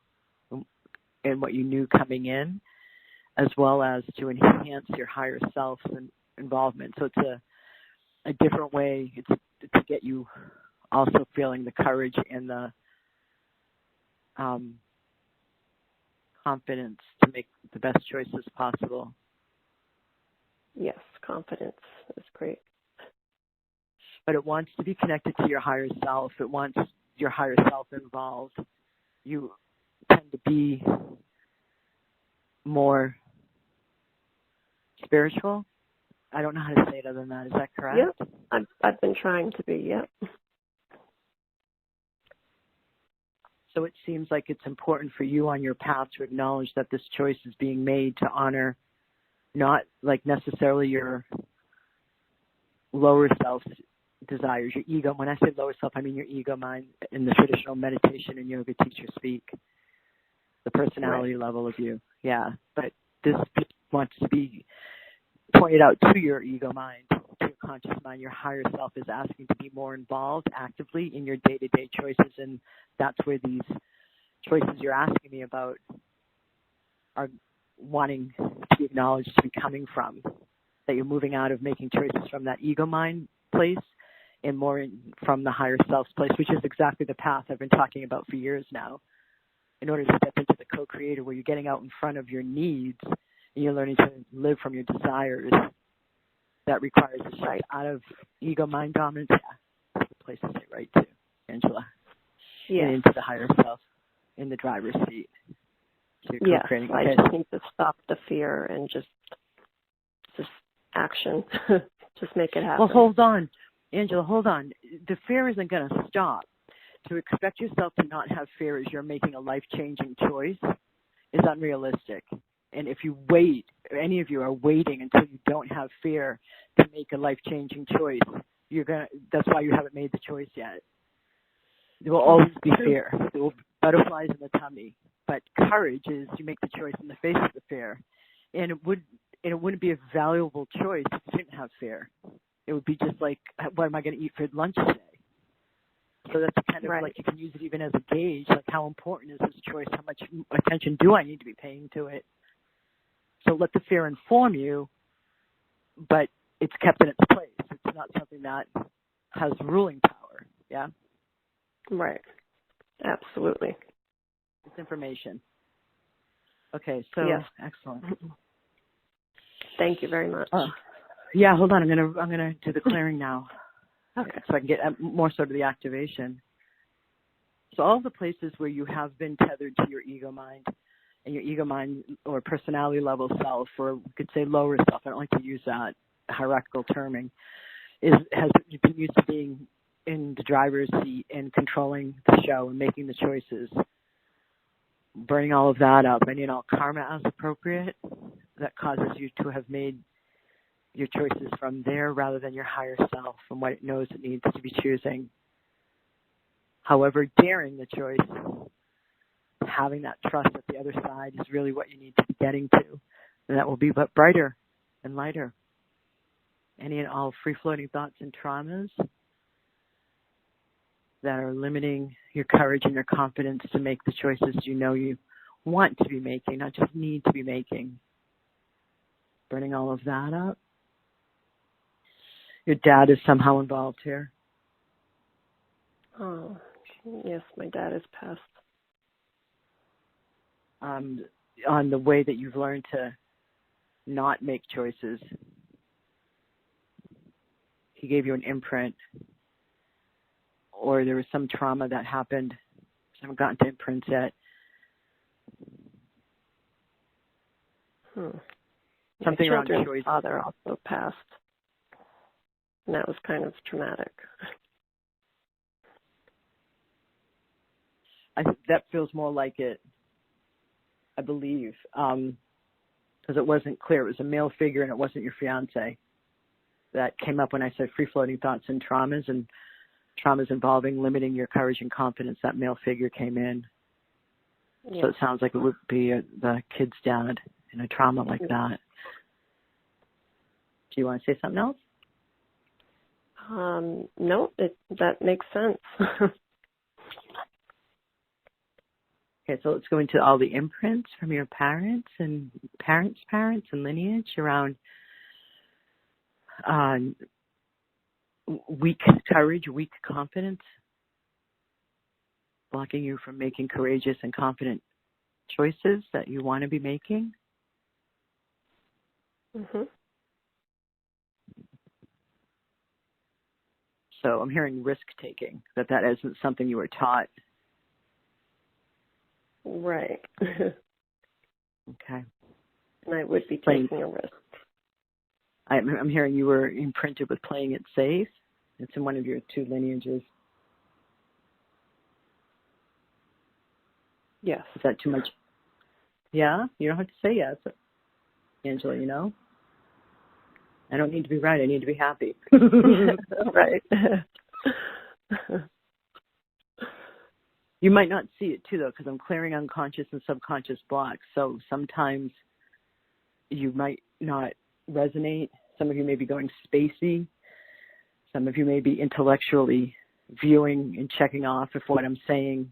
and what you knew coming in, as well as to enhance your higher self's involvement. So it's a different way. It's to get you also feeling the courage and the confidence to make the best choices possible.
Yes, confidence is great.
But it wants to be connected to your higher self. It wants your higher self involved. You tend to be more spiritual. I don't know how to say it other than that. Is that correct?
Yep. I've been trying to be, yep.
So it seems like it's important for you on your path to acknowledge that this choice is being made to honor not like necessarily your lower self desires, your ego. When I say lower self, I mean your ego mind in the traditional meditation and yoga teacher speak, the personality level of you. Yeah, but this wants to be pointed out to your ego mind, to your conscious mind. Your higher self is asking to be more involved actively in your day-to-day choices, and that's where these choices you're asking me about are wanting to be acknowledged to be coming from, that you're moving out of making choices from that ego mind place and more from the higher self's place, which is exactly the path I've been talking about for years now. In order to step into the co-creator where you're getting out in front of your needs and you're learning to live from your desires, that requires a shift out of ego mind dominance. Yeah, that's the place to say right to, Angela.
Yeah.
And into the higher self in the driver's seat. So you're co-creating.
I just need to stop the fear and just action. Just make it happen.
Well, hold on. Angela, hold on. The fear isn't going to stop. To expect yourself to not have fear as you're making a life-changing choice is unrealistic. And if you wait, any of you are waiting until you don't have fear to make a life-changing choice, that's why you haven't made the choice yet. There will always be fear. There will be butterflies in the tummy. But courage is you make the choice in the face of the fear. And it wouldn't be a valuable choice if you didn't have fear. It would be just like, what am I going to eat for lunch today? So that's kind of like, you can use it even as a gauge, like how important is this choice? How much attention do I need to be paying to it? So let the fear inform you, but it's kept in its place. It's not something that has ruling power. Yeah?
Right. Absolutely.
It's information. Okay, so
yes.
Excellent.
Thank you very much.
Yeah, hold on. I'm gonna do the clearing now.
Okay.
So I can get more sort of the activation. So all the places where you have been tethered to your ego mind, and your ego mind or personality level self, or we could say lower self, I don't like to use that hierarchical terming, has been used to being in the driver's seat and controlling the show and making the choices. Burning all of that up, ending all karma as appropriate, that causes you to have made your choices from there rather than your higher self and what it knows it needs to be choosing. However, daring the choice, having that trust at the other side is really what you need to be getting to. And that will be but brighter and lighter. Any and all free-floating thoughts and traumas that are limiting your courage and your confidence to make the choices you know you want to be making, not just need to be making. Burning all of that up. Your dad is somehow involved here.
Oh, yes, my dad has passed.
On the way that you've learned to not make choices. He gave you an imprint, or there was some trauma that happened. I haven't gotten to imprints yet. Something
my
around choice.
Father also passed, and that was kind of traumatic.
I think that feels more like it, I believe, because it wasn't clear. It was a male figure, and it wasn't your fiance. That came up when I said free-floating thoughts and traumas involving limiting your courage and confidence. That male figure came in. Yeah. So it sounds like it would be the kid's dad in a trauma like that. Do you want to say something else?
No, that makes sense.
Okay, so let's go into all the imprints from your parents and parents' and lineage around weak courage, weak confidence, blocking you from making courageous and confident choices that you want to be making.
Mm-hmm.
So I'm hearing risk-taking, that isn't something you were taught.
Right.
Okay.
And I would be taking a risk.
I'm hearing you were imprinted with playing it safe. It's in one of your two lineages.
Yes.
Is that too much? Yeah? You don't have to say yes, Angela, you know? I don't need to be right. I need to be happy.
Right.
You might not see it, too, though, because I'm clearing unconscious and subconscious blocks. So sometimes you might not resonate. Some of you may be going spacey. Some of you may be intellectually viewing and checking off if what I'm saying,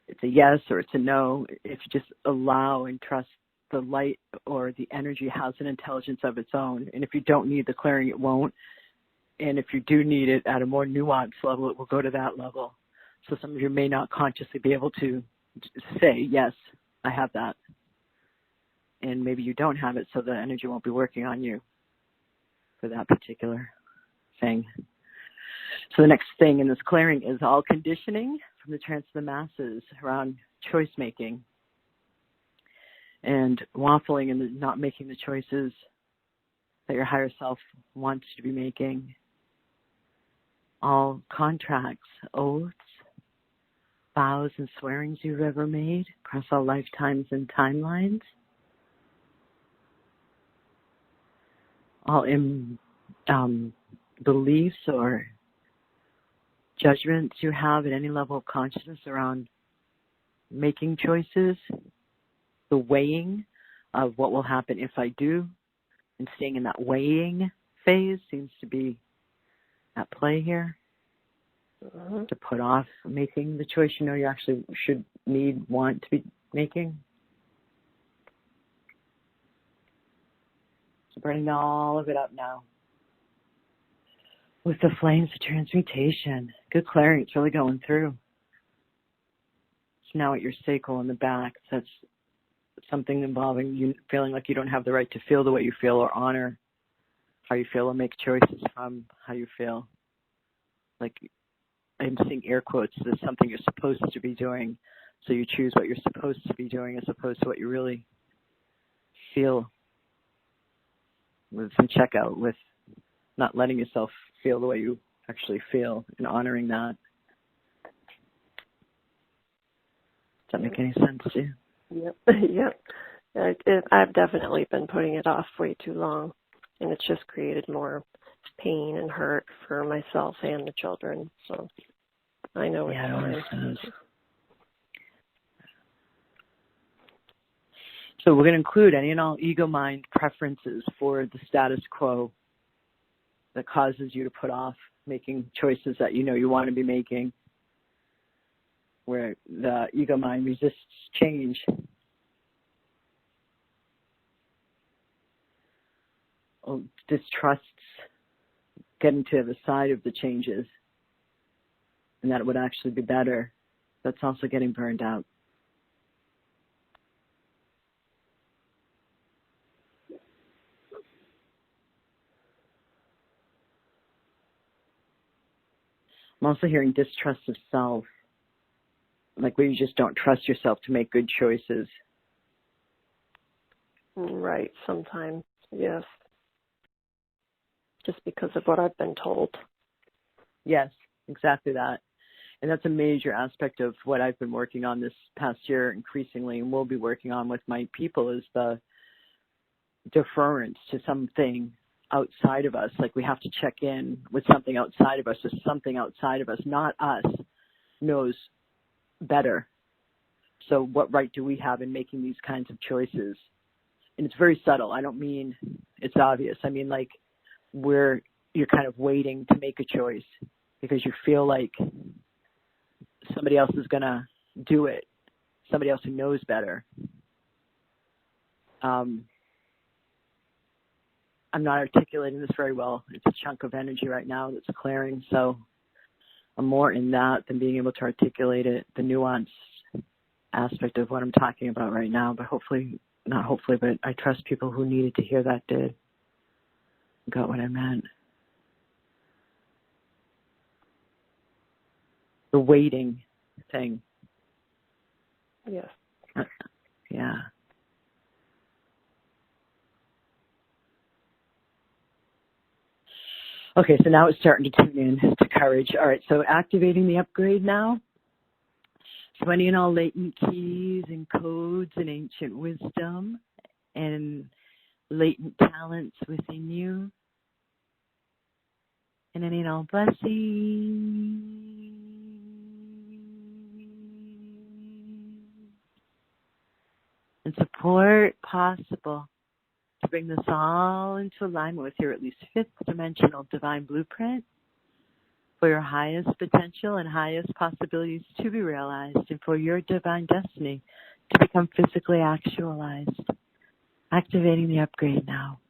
it's a yes or it's a no. If you just allow and trust the light or the energy has an intelligence of its own. And if you don't need the clearing, it won't. And if you do need it at a more nuanced level, it will go to that level. So some of you may not consciously be able to say, yes, I have that. And maybe you don't have it, so the energy won't be working on you for that particular thing. So the next thing in this clearing is all conditioning from the trance of the masses around choice making and waffling and not making the choices that your higher self wants you to be making. All contracts, oaths, vows, and swearings you've ever made across all lifetimes and timelines. All beliefs or judgments you have at any level of consciousness around making choices, the weighing of what will happen if I do, and staying in that weighing phase seems to be at play here. To put off making the choice you know you actually should want to be making. So burning all of it up now with the flames of transmutation. Good clearing, it's really going through. So now at your sacral in the back, that's something involving you feeling like you don't have the right to feel the way you feel or honor how you feel or make choices from how you feel. Like I'm seeing air quotes, this is something you're supposed to be doing, so you choose what you're supposed to be doing as opposed to what you really feel. With some checkout, with not letting yourself feel the way you actually feel and honoring that. Does that make any sense to you?
Yep. Yep. I've definitely been putting it off way too long, and it's just created more pain and hurt for myself and the children. So I know it's time.
So we're going to include any and all ego mind preferences for the status quo that causes you to put off making choices that you know you want to be making, where the ego mind resists change. Or distrusts getting to the side of the changes and that it would actually be better. That's also getting burned out. I'm also hearing distrust of self, like where you just don't trust yourself to make good choices.
Right, sometimes, yes. Just because of what I've been told.
Yes, exactly that. And that's a major aspect of what I've been working on this past year increasingly, and will be working on with my people, is the deference to something outside of us. Like we have to check in with something outside of us, or something outside of us, not us, knows better. So what right do we have in making these kinds of choices? And it's very subtle. I don't mean it's obvious. I mean like where you're kind of waiting to make a choice because you feel like somebody else is going to do it, somebody else who knows better. I'm not articulating this very well. It's a chunk of energy right now that's clearing, so I'm more in that than being able to articulate it, the nuanced aspect of what I'm talking about right now. But not hopefully, but I trust people who needed to hear that did. Got what I meant. The waiting thing.
Yes.
Yeah. Okay, so now it's starting to tune in to courage. All right, so activating the upgrade now. So any and all latent keys and codes and ancient wisdom and latent talents within you. And any and all blessings. And support possible to bring this all into alignment with your at least fifth dimensional divine blueprint for your highest potential and highest possibilities to be realized, and for your divine destiny to become physically actualized. Activating the upgrade now.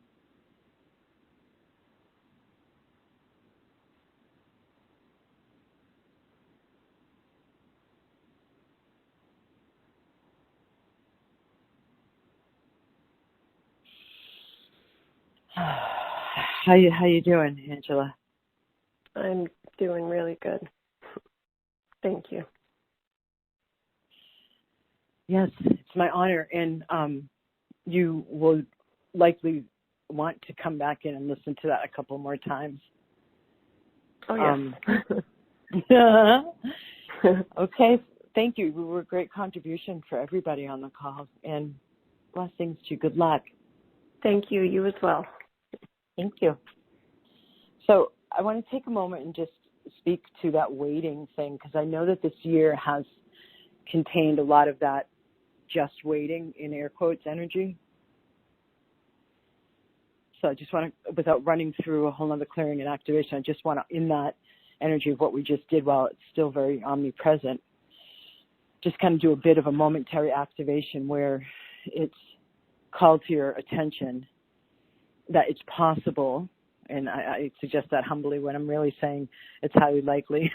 How you doing, Angela?
I'm doing really good. Thank you.
Yes, it's my honor, and you will likely want to come back in and listen to that a couple more times.
Oh,
yes. Okay, thank you. We were a great contribution for everybody on the call, and blessings to you. Good luck.
Thank you. You as well.
Thank you. So I want to take a moment and just speak to that waiting thing, because I know that this year has contained a lot of that just waiting, in air quotes, energy. So I just want to, without running through a whole nother clearing and activation, I just want to, in that energy of what we just did while it's still very omnipresent, just kind of do a bit of a momentary activation where it's called to your attention that it's possible, and I suggest that humbly when I'm really saying it's highly likely,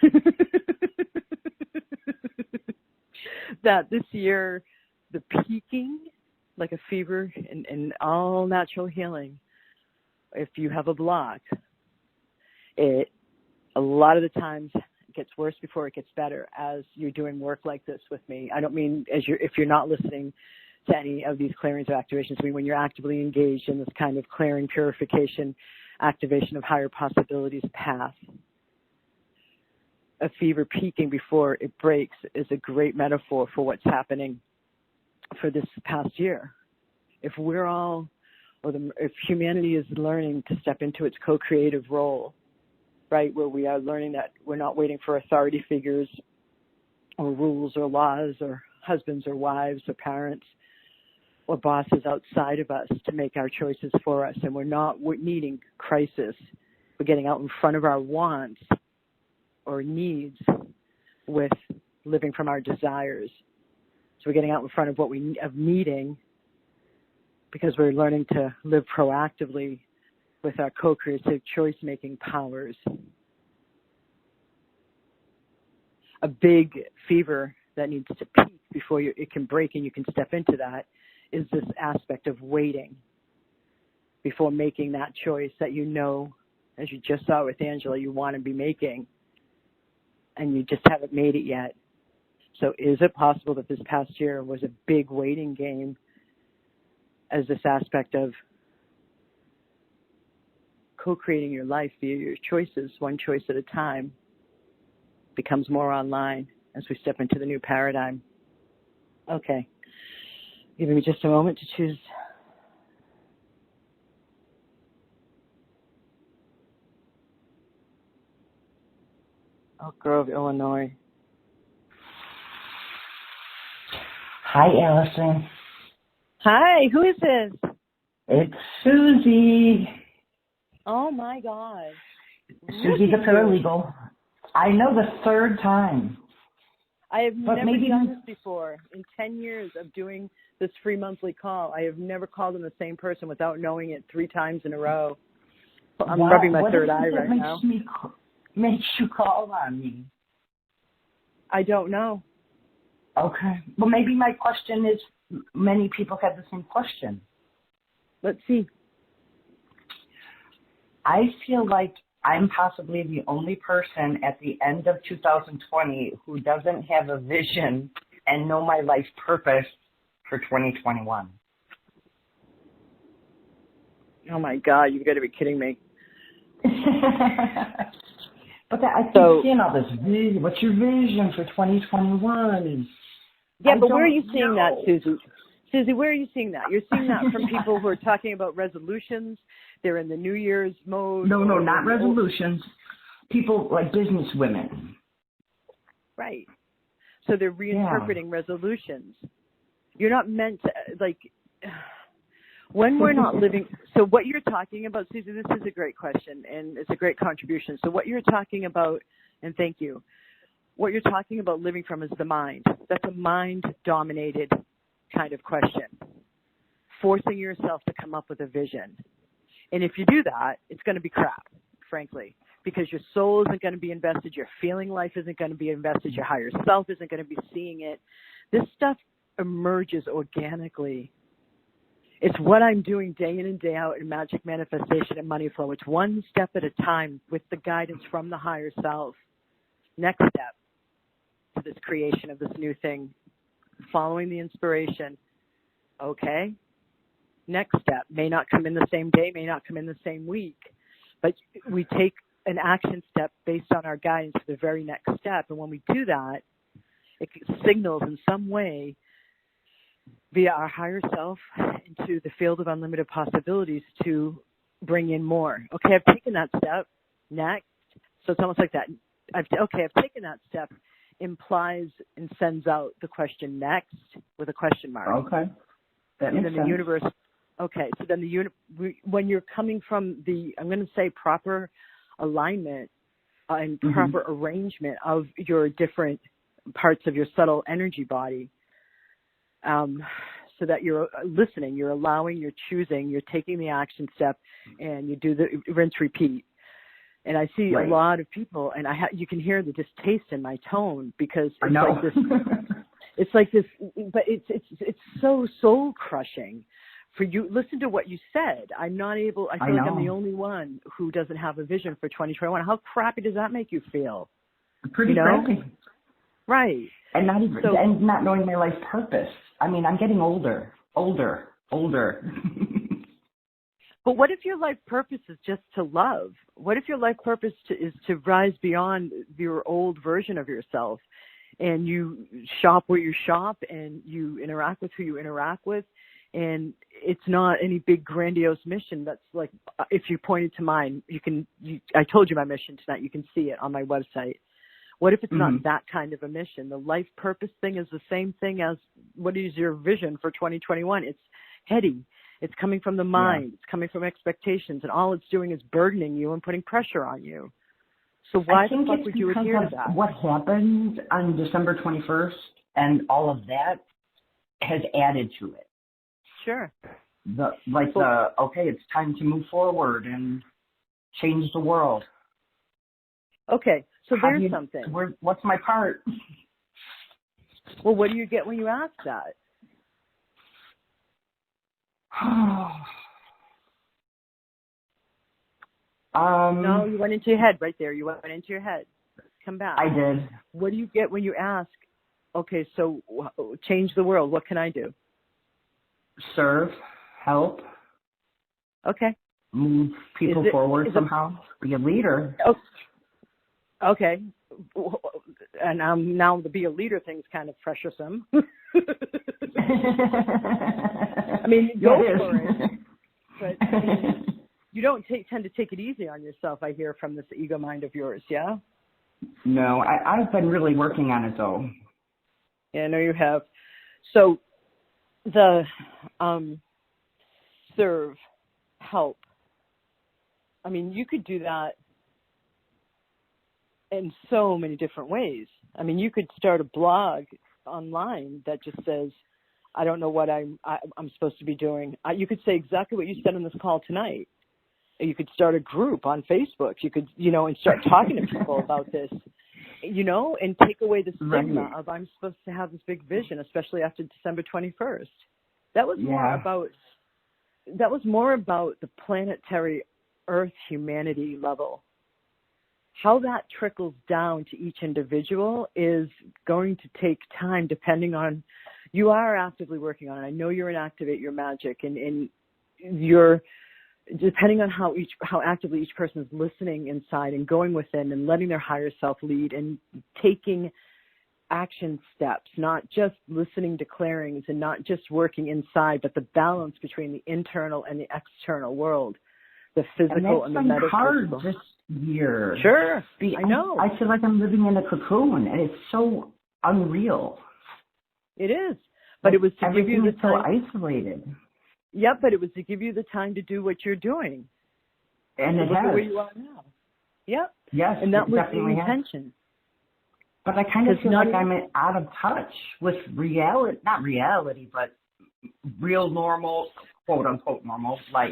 that this year the peaking, like a fever in all natural healing, if you have a block, it a lot of the times gets worse before it gets better as you're doing work like this with me. I don't mean if you're not listening to any of these clearings or activations. I mean when you're actively engaged in this kind of clearing, purification, activation of higher possibilities path. A fever peaking before it breaks is a great metaphor for what's happening for this past year. If we're all, if humanity is learning to step into its co-creative role, right, where we are learning that we're not waiting for authority figures or rules or laws or husbands or wives or parents or bosses outside of us to make our choices for us, and we're needing crisis. We're getting out in front of our wants or needs with living from our desires. So we're getting out in front of what we of needing, because we're learning to live proactively with our co-creative choice-making powers. A big fever that needs to peak before it can break and you can step into that is this aspect of waiting before making that choice that you know, as you just saw with Angela, you want to be making, and you just haven't made it yet. So is it possible that this past year was a big waiting game as this aspect of co-creating your life via your choices, one choice at a time, becomes more online as we step into the new paradigm? Okay. Giving me just a moment to choose. Oak Grove, Illinois.
Hi, Alison.
Hi, who is this?
It's Susie.
Oh, my God.
Susie the paralegal. I know the third time.
I have never done this before. In 10 years of doing this free monthly call, I have never called in the same person without knowing it 3 times in a row. I'm rubbing my third eye right now.
Makes you call on me?
I don't know.
Okay. Well, maybe my question is, many people have the same question.
Let's see.
I feel like I'm possibly the only person at the end of 2020 who doesn't have a vision and know my life purpose for 2021.
Oh, my God. You've got to be kidding me.
But I keep seeing all this vision. What's your vision for 2021?
Yeah, but where are you seeing that, Susie? Susie, where are you seeing that? You're seeing that from people who are talking about resolutions. They're in the New Year's mode.
No, not resolutions. People like business women.
Right. So they're reinterpreting resolutions. You're not meant to, like, when we're not living. So what you're talking about, Susie, this is a great question, and it's a great contribution. So what you're talking about, and thank you, what you're talking about living from is the mind. That's a mind-dominated kind of question. Forcing yourself to come up with a vision. And if you do that, it's going to be crap, frankly, because your soul isn't going to be invested, your feeling life isn't going to be invested, your higher self isn't going to be seeing it. This stuff emerges organically. It's what I'm doing day in and day out in magic manifestation and money flow. It's one step at a time with the guidance from the higher self. Next step to this creation of this new thing, following the inspiration. Okay. Next step may not come in the same day, may not come in the same week, but we take an action step based on our guidance for the very next step. And when we do that, it signals in some way via our higher self into the field of unlimited possibilities to bring in more. Okay, I've taken that step. next. So it's almost like that. I've taken that step implies and sends out the question next with a question mark.
Okay. That
and
makes
then the
sense.
universe. Okay, so then when you're coming from I'm going to say proper alignment and proper arrangement of your different parts of your subtle energy body, so that you're listening, you're allowing, you're choosing, you're taking the action step, and you do the rinse, repeat. And I see a lot of people, and you can hear the distaste in my tone because it's like this. It's like this, but it's so soul crushing. For you, listen to what you said. I'm not able. I feel like I'm the only one who doesn't have a vision for 2021. How crappy does that make you feel?
Pretty crappy.
Right.
And not knowing my life purpose. I mean, I'm getting older.
But what if your life purpose is just to love? What if your life purpose is to rise beyond your old version of yourself, and you shop where you shop, and you interact with who you interact with, and it's not any big grandiose mission that's like, if you pointed to mine, I told you my mission tonight, you can see it on my website. What if it's not that kind of a mission? The life purpose thing is the same thing as what is your vision for 2021? It's heady. It's coming from the mind. It's coming from expectations. And all it's doing is burdening you and putting pressure on you. So why the fuck would you adhere to that?
What happened on December 21st and all of that has added to it.
Sure.
It's time to move forward and change the world.
Okay. So there's something.
What's my part?
Well, what do you get when you ask that? No, you went into your head right there. You went into your head. Come back.
I did.
What do you get when you ask, okay, so change the world. What can I do?
Serve, help.
Okay.
Move people forward somehow. Be a leader.
Oh, okay. And now the be a leader thing's kind of pressuresome. I mean, go for it. But you don't tend to take it easy on yourself, I hear, from this ego mind of yours, yeah?
No, I've been really working on it, though.
Yeah, I know you have. So the serve, help. I mean, you could do that in so many different ways. I mean, you could start a blog online that just says, I don't know what I'm supposed to be doing. You could say exactly what you said on this call tonight. You could start a group on Facebook. You could, and start talking to people about this, and take away the stigma of I'm supposed to have this big vision, especially after December 21st. That was more about the planetary Earth humanity level. How that trickles down to each individual is going to take time, depending on, you are actively working on it. I know you're in Activate Your Magic, and you're, depending on how actively each person is listening inside and going within and letting their higher self lead and taking action steps, not just listening to clearings and not just working inside, but the balance between the internal and the external world, the physical and the metaphysical.
Hard this year.
Sure, I know.
I feel like I'm living in a cocoon, and it's so unreal.
It is, but it was to give you the time.
So isolated.
Yep, but it was to give you the time to do what you're doing.
And it
look
has.
At where you are now. Yep.
Yes,
and that was the intention.
But I kind of feel like I'm out of touch with reality, not reality, but real normal, quote unquote, normal life.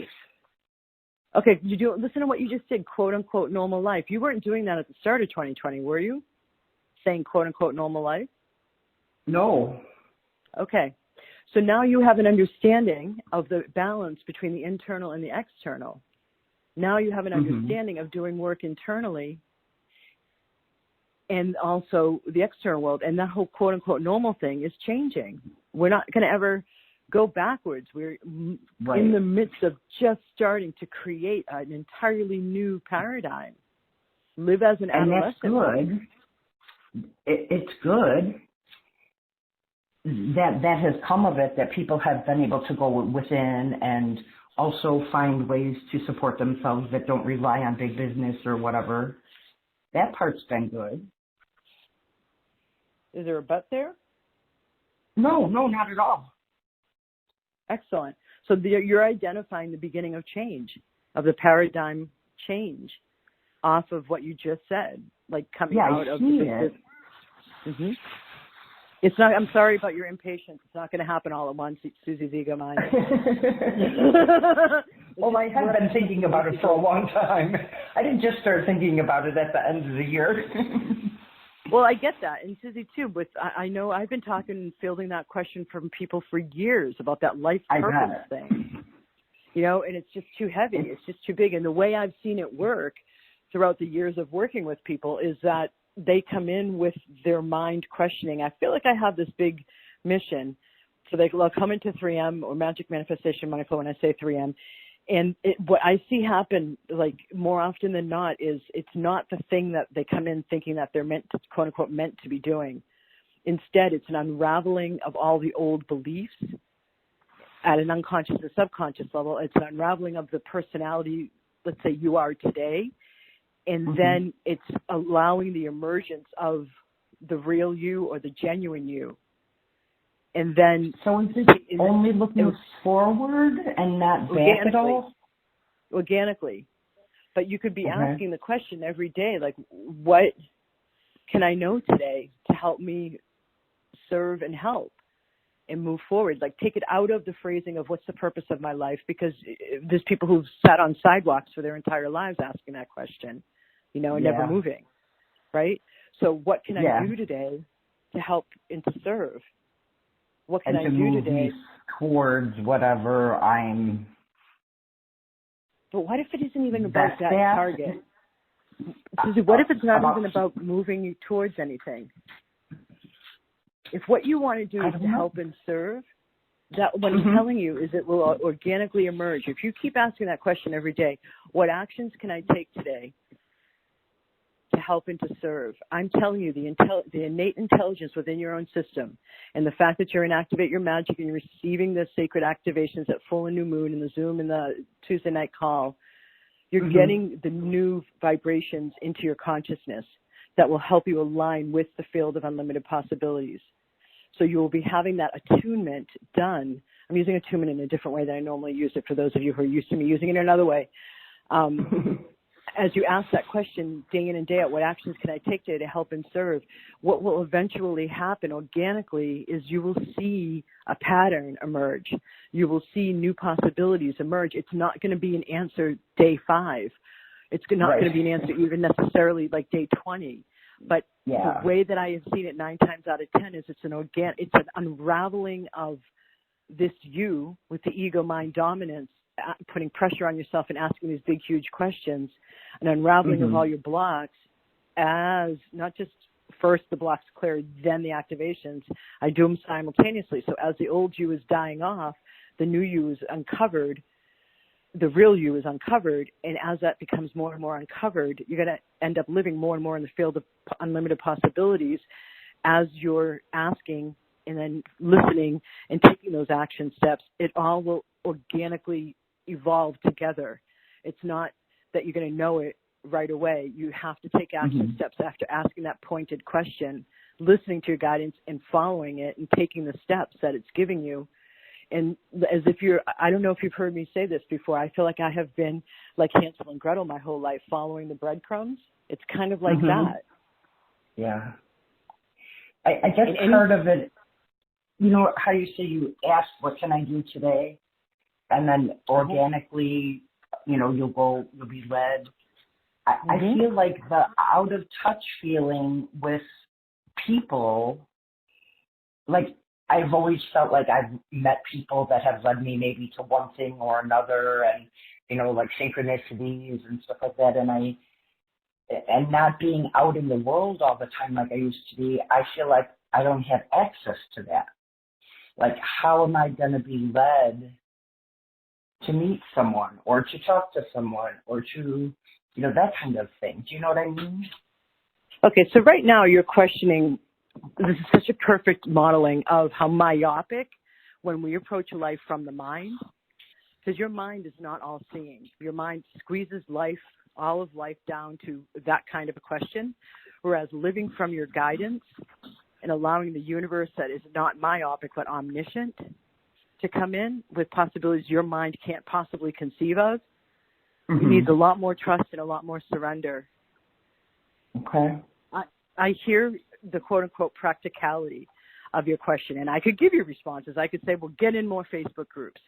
Okay, listen to what you just said, quote unquote, normal life. You weren't doing that at the start of 2020, were you? Saying quote unquote, normal life?
No.
Okay. So now you have an understanding of the balance between the internal and the external. Now you have an understanding of doing work internally and also the external world. And that whole quote unquote normal thing is changing. We're not going to ever go backwards. We're in the midst of just starting to create an entirely new paradigm. Live as an adolescent.
And that's good. It's good that has come of it, that people have been able to go within and also find ways to support themselves that don't rely on big business or whatever. That part's been good.
Is there a but there?
No, not at all.
Excellent. So you're identifying the beginning of change, of the paradigm change off of what you just said, like coming out of the business. Mm-hmm. It's not. I'm sorry about your impatience. It's not going to happen all at once, Susie's ego mind.
Well, I have been thinking about it for a long time. I didn't just start thinking about it at the end of the year.
Well, I get that, and Susie too. But I know I've been talking and fielding that question from people for years about that life purpose thing. You know, and it's just too heavy. It's just too big. And the way I've seen it work throughout the years of working with people is that they come in with their mind questioning. I feel like I have this big mission. So they'll come into 3M or Magic Manifestation Money Flow when I say 3M. And what I see happen, like more often than not, is it's not the thing that they come in thinking that they're meant to, quote unquote, meant to be doing. Instead, it's an unraveling of all the old beliefs at an unconscious or subconscious level. It's an unraveling of the personality, let's say you are today. And then it's allowing the emergence of the real you or the genuine you. And then...
So is it only looking forward and not back at all?
Organically. But you could be asking the question every day, like, what can I know today to help me serve and help and move forward? Like, take it out of the phrasing of what's the purpose of my life, because there's people who've sat on sidewalks for their entire lives asking that question, you know, and never moving, right? So what can I do today to help and to serve? What can I do today
towards whatever I'm...
But what if it isn't even about that target? Susie, what if it's not even about moving you towards anything? If what you want to do is to help and serve, that what I'm telling you is it will organically emerge. If you keep asking that question every day, what actions can I take today to help and to serve? I'm telling you, the innate intelligence within your own system and the fact that you're in Activate Your Magic and you're receiving the sacred activations at full and new moon and the Zoom and the Tuesday night call, you're getting the new vibrations into your consciousness that will help you align with the field of unlimited possibilities. So you will be having that attunement done. I'm using attunement in a different way than I normally use it for those of you who are used to me using it another way. As you ask that question day in and day out, what actions can I take today to help and serve? What will eventually happen organically is you will see a pattern emerge. You will see new possibilities emerge. It's not going to be an answer day 5. It's not going to be an answer even necessarily like day 20. But the way that I have seen it 9 times out of 10 is it's an unraveling of this you with the ego mind dominance, putting pressure on yourself and asking these big, huge questions, an unraveling of all your blocks as not just first the blocks cleared, then the activations. I do them simultaneously. So as the old you is dying off, the new you is uncovered, the real you is uncovered, and as that becomes more and more uncovered, you're going to end up living more and more in the field of unlimited possibilities as you're asking and then listening and taking those action steps. It all will organically evolve together. It's not that you're going to know it right away. You have to take action steps after asking that pointed question, listening to your guidance and following it and taking the steps that it's giving you. And as if I don't know if you've heard me say this before, I feel like I have been like Hansel and Gretel my whole life, following the breadcrumbs. It's kind of like that.
Yeah. I guess part of it, you know, how you say you ask, what can I do today? And then organically, you know, you'll be led. I feel like the out of touch feeling with people, like I've always felt like I've met people that have led me maybe to one thing or another, and, you know, like synchronicities and stuff like that. And not being out in the world all the time like I used to be, I feel like I don't have access to that. Like, how am I going to be led to meet someone or to talk to someone or to, you know, that kind of thing? Do you know what I mean?
Okay, so right now you're questioning, this is such a perfect modeling of how myopic, when we approach life from the mind, Because your mind is not all seeing. Your mind squeezes all of life down to that kind of a question, whereas living from your guidance and allowing the universe that is not myopic but omniscient to come in with possibilities your mind can't possibly conceive of, it needs a lot more trust and a lot more surrender.
Okay.
I hear the quote-unquote practicality of your question, and I could give you responses. I could say, well, get in more Facebook groups.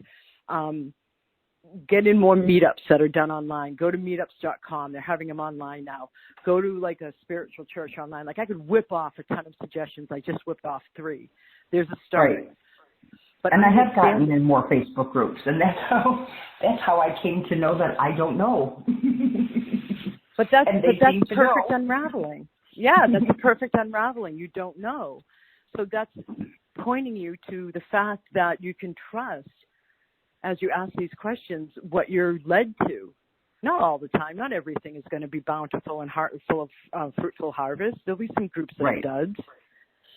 Get in more meetups that are done online. Go to meetups.com. They're having them online now. Go to like a spiritual church online. Like I could whip off a ton of suggestions. I just whipped off 3. There's a start.
Right. But I have gotten in more Facebook groups, and that's how I came to know that I don't know.
But that's perfect unraveling. Yeah, that's a perfect unraveling. You don't know. So that's pointing you to the fact that you can trust as you ask these questions what you're led to. Not all the time. Not everything is going to be bountiful and full of fruitful harvest. There'll be some groups that are duds.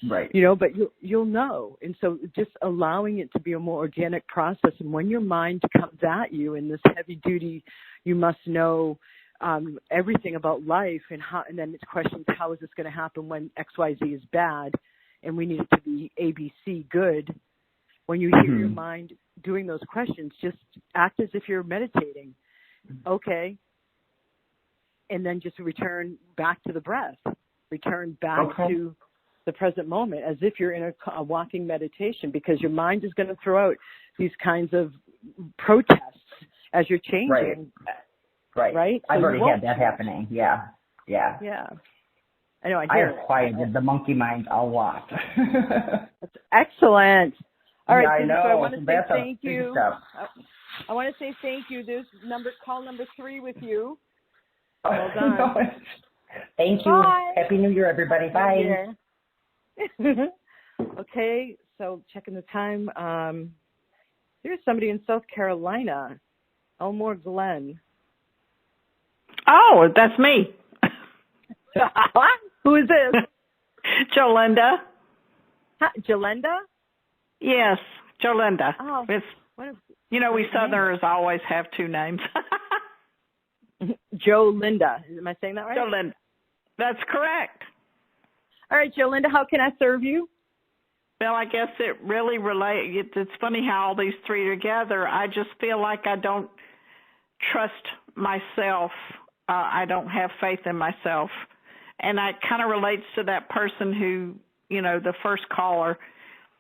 Right.
But you'll know. And so just allowing it to be a more organic process. And when your mind comes at you in this heavy duty, you must know everything about life and then it's questions, how is this going to happen when XYZ is bad and we need it to be ABC good. When you hear your mind doing those questions, just act as if you're meditating. Okay. And then just return back to the breath. Return back to the present moment as if you're in a walking meditation, because your mind is going to throw out these kinds of protests as you're changing. Right?
I've
So
already had that happening. Yeah.
I know.
I have quieted the monkey mind a lot.
That's excellent. All right.
I know.
So I want to say thank you.
I
want to say thank you. There's call number 3 with you.
Well
done.
No, thank you.
Bye.
Happy New Year, everybody. Bye.
Okay. So checking the time. Here's somebody in South Carolina, Elmore Glen.
Oh, that's me.
Who is this?
Jolinda.
Hi, Jolinda?
Yes, Jolinda.
Oh,
we Southerners always have 2 names.
Jolinda. Am I saying that right?
Jolinda. That's correct.
All right, Jolinda, how can I serve you?
Well, I guess it really relates. It's funny how all these 3 are together. I just feel like I don't trust myself. I don't have faith in myself. And it kind of relates to that person who, the first caller.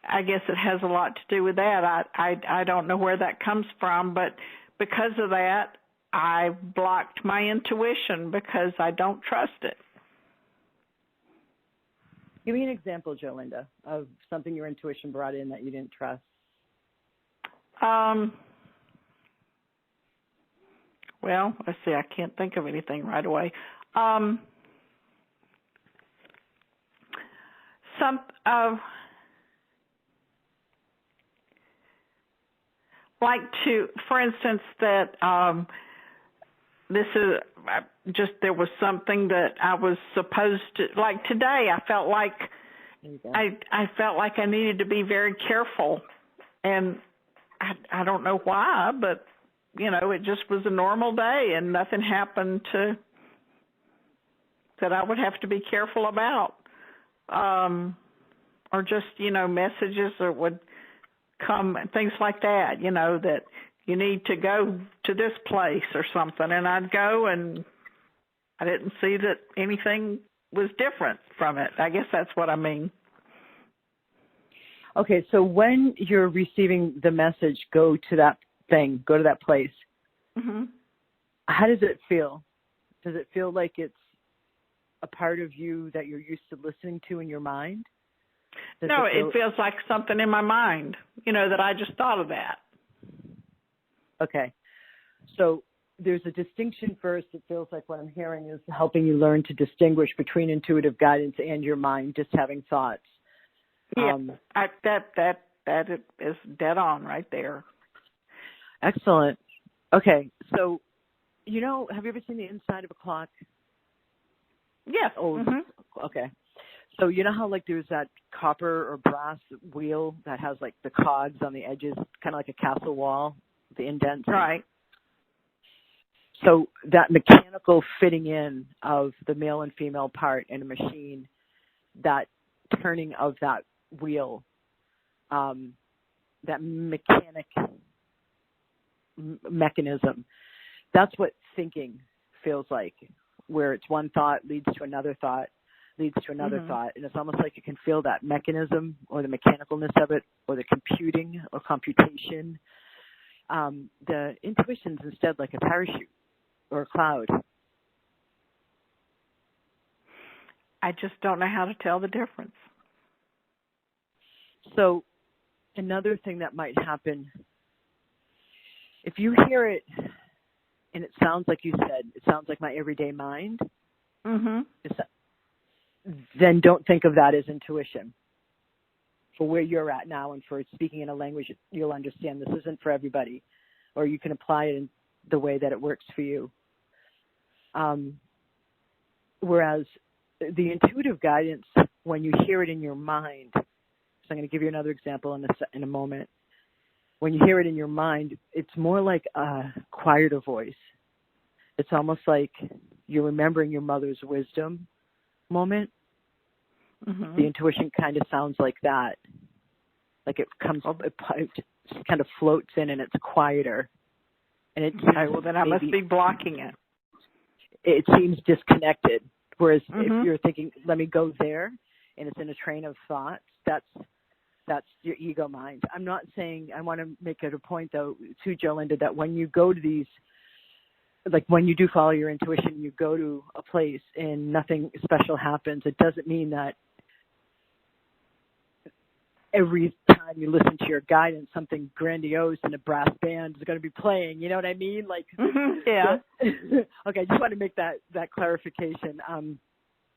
I guess it has a lot to do with that. I don't know where that comes from, but because of that, I blocked my intuition because I don't trust it.
Give me an example, Jolinda, of something your intuition brought in that you didn't trust.
Well, let's see. I can't think of anything right away. For instance, that this is there was something that I was supposed to, like today, I felt like I needed to be very careful, and I don't know why, but it just was a normal day, and nothing happened that I would have to be careful about, or just messages that would come, things like that, that you need to go to this place or something, and I'd go, and I didn't see that anything was different from it. I guess that's what I mean.
Okay, so when you're receiving the message, go to that thing, go to that place, how does it feel? Does it feel like it's a part of you that you're used to listening to in your mind?
No, it feels like something in my mind, that I just thought of that.
Okay. So there's a distinction first. It feels like what I'm hearing is helping you learn to distinguish between intuitive guidance and your mind just having thoughts.
Yeah, that is dead on right there.
Excellent. Okay. So, have you ever seen the inside of a clock?
Yes.
Oh, okay. So how there's that copper or brass wheel that has the cogs on the edges, kind of like a castle wall? the indents.
Right.
So that mechanical fitting in of the male and female part in a machine, that turning of that wheel, that mechanism, that's what thinking feels like, where it's one thought leads to another thought, leads to another thought. And it's almost like you can feel that mechanism or the mechanicalness of it or the computing or computation. The intuition's instead like a parachute or a cloud.
I just don't know how to tell the difference.
So another thing that might happen, if you hear it and it sounds like you said, it sounds like my everyday mind, then don't think of that as intuition for where you're at now and for speaking in a language you'll understand. This isn't for everybody, or you can apply it in the way that it works for you. Whereas the intuitive guidance, when you hear it in your mind, so I'm going to give you another example in a moment. When you hear it in your mind, it's more like a quieter voice. It's almost like you're remembering your mother's wisdom moment. The intuition kind of sounds like that. Like it comes, it kind of floats in and it's quieter. And it
well, then I must be blocking it.
It seems disconnected. Whereas if you're thinking, let me go there, and it's in a train of thoughts, that's your ego mind. I'm not saying, I want to make it a point, though, to Jolinda, that when you go to these, like when you do follow your intuition, you go to a place and nothing special happens, it doesn't mean that every time you listen to your guidance, something grandiose and a brass band is going to be playing. You know what I mean? Like,
yeah.
Okay, I just want to make that clarification.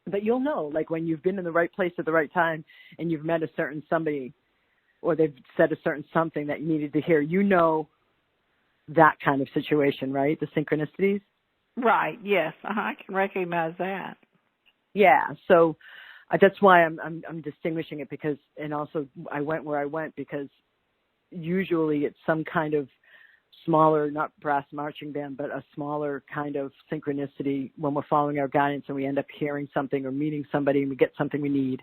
But you'll know, like when you've been in the right place at the right time and you've met a certain somebody, or they've said a certain something that you needed to hear, you know that kind of situation, right? The synchronicities?
Right, yes. I can recognize that.
Yeah, so that's why I'm distinguishing it, because, and also I went where I went because usually it's some kind of smaller, not brass marching band, but a smaller kind of synchronicity when we're following our guidance and we end up hearing something or meeting somebody and we get something we need.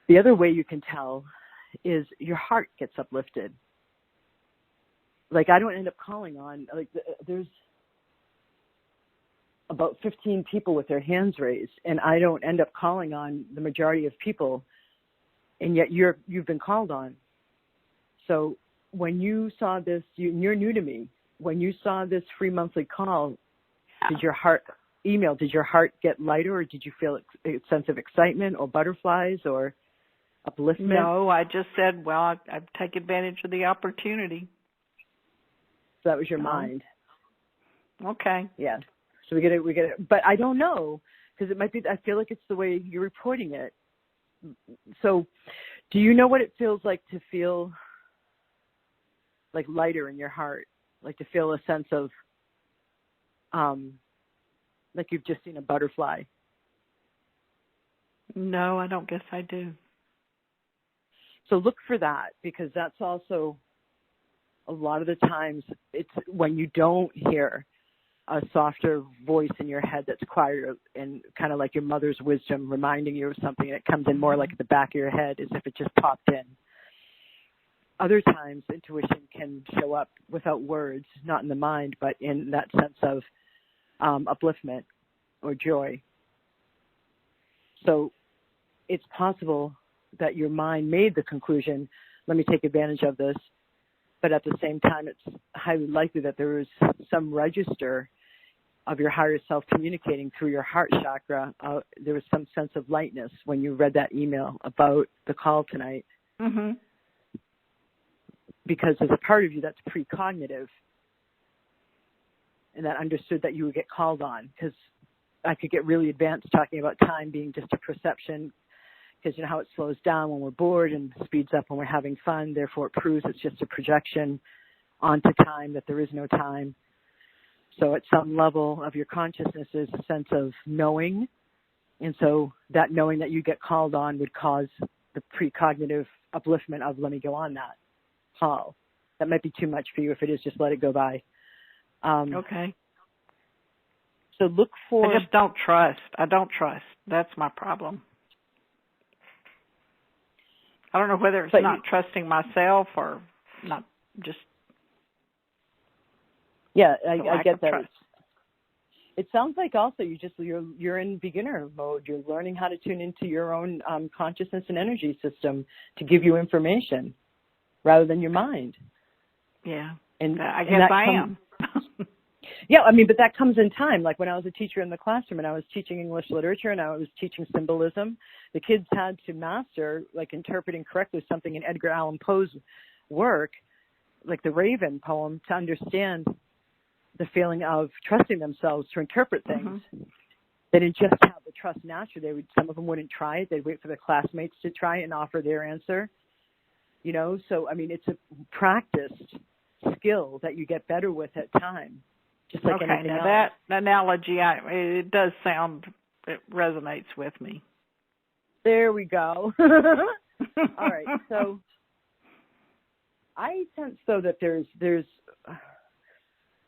The other way you can tell is your heart gets uplifted. Like I don't end up calling on, like there's about 15 people with their hands raised, and I don't end up calling on the majority of people, and yet you've been called on. So when you saw this, you're new to me. When you saw this free monthly call, did your heart get lighter, or did you feel a sense of excitement or butterflies or upliftment?
No, I just said, well, I'd take advantage of the opportunity.
So that was your mind.
Okay.
Yeah. So we get it. But I don't know, because it might be, I feel like it's the way you're reporting it. So do you know what it feels like to feel like lighter in your heart, like to feel a sense of, like you've just seen a butterfly?
No, I don't guess I do.
So look for that, because that's also a lot of the times it's when you don't hear a softer voice in your head that's quieter and kind of like your mother's wisdom reminding you of something, and it comes in more like at the back of your head as if it just popped in. Other times intuition can show up without words, not in the mind, but in that sense of upliftment or joy. So it's possible that your mind made the conclusion, let me take advantage of this, but at the same time it's highly likely that there is some register of your higher self communicating through your heart chakra. There was some sense of lightness when you read that email about the call tonight. Because there's a part of you that's precognitive and that understood that you would get called on, because I could get really advanced talking about time being just a perception, because you know how it slows down when we're bored and speeds up when we're having fun. Therefore, it proves it's just a projection onto time, that there is no time. So at some level of your consciousness is a sense of knowing. And so that knowing that you get called on would cause the precognitive upliftment of, let me go on that call. That might be too much for you. If it is, just let it go by.
Okay.
So look for...
I just don't trust. I don't trust. That's my problem. I don't know whether it's not trusting myself or not just...
Yeah, I get that.
Trust.
It sounds like also you're in beginner mode. You're learning how to tune into your own consciousness and energy system to give you information rather than your mind.
Yeah,
and
I guess I am.
Yeah, I mean, but that comes in time. Like when I was a teacher in the classroom and I was teaching English literature and I was teaching symbolism, the kids had to master, like interpreting correctly something in Edgar Allan Poe's work, like the Raven poem, to understand the feeling of trusting themselves to interpret things. They didn't just have the trust naturally. Some of them wouldn't try it. They'd wait for their classmates to try it and offer their answer. You know, so, I mean, it's a practiced skill that you get better with at time. Just like anything else.
That analogy, it does sound, it resonates with me.
There we go. All right, so I sense though that there's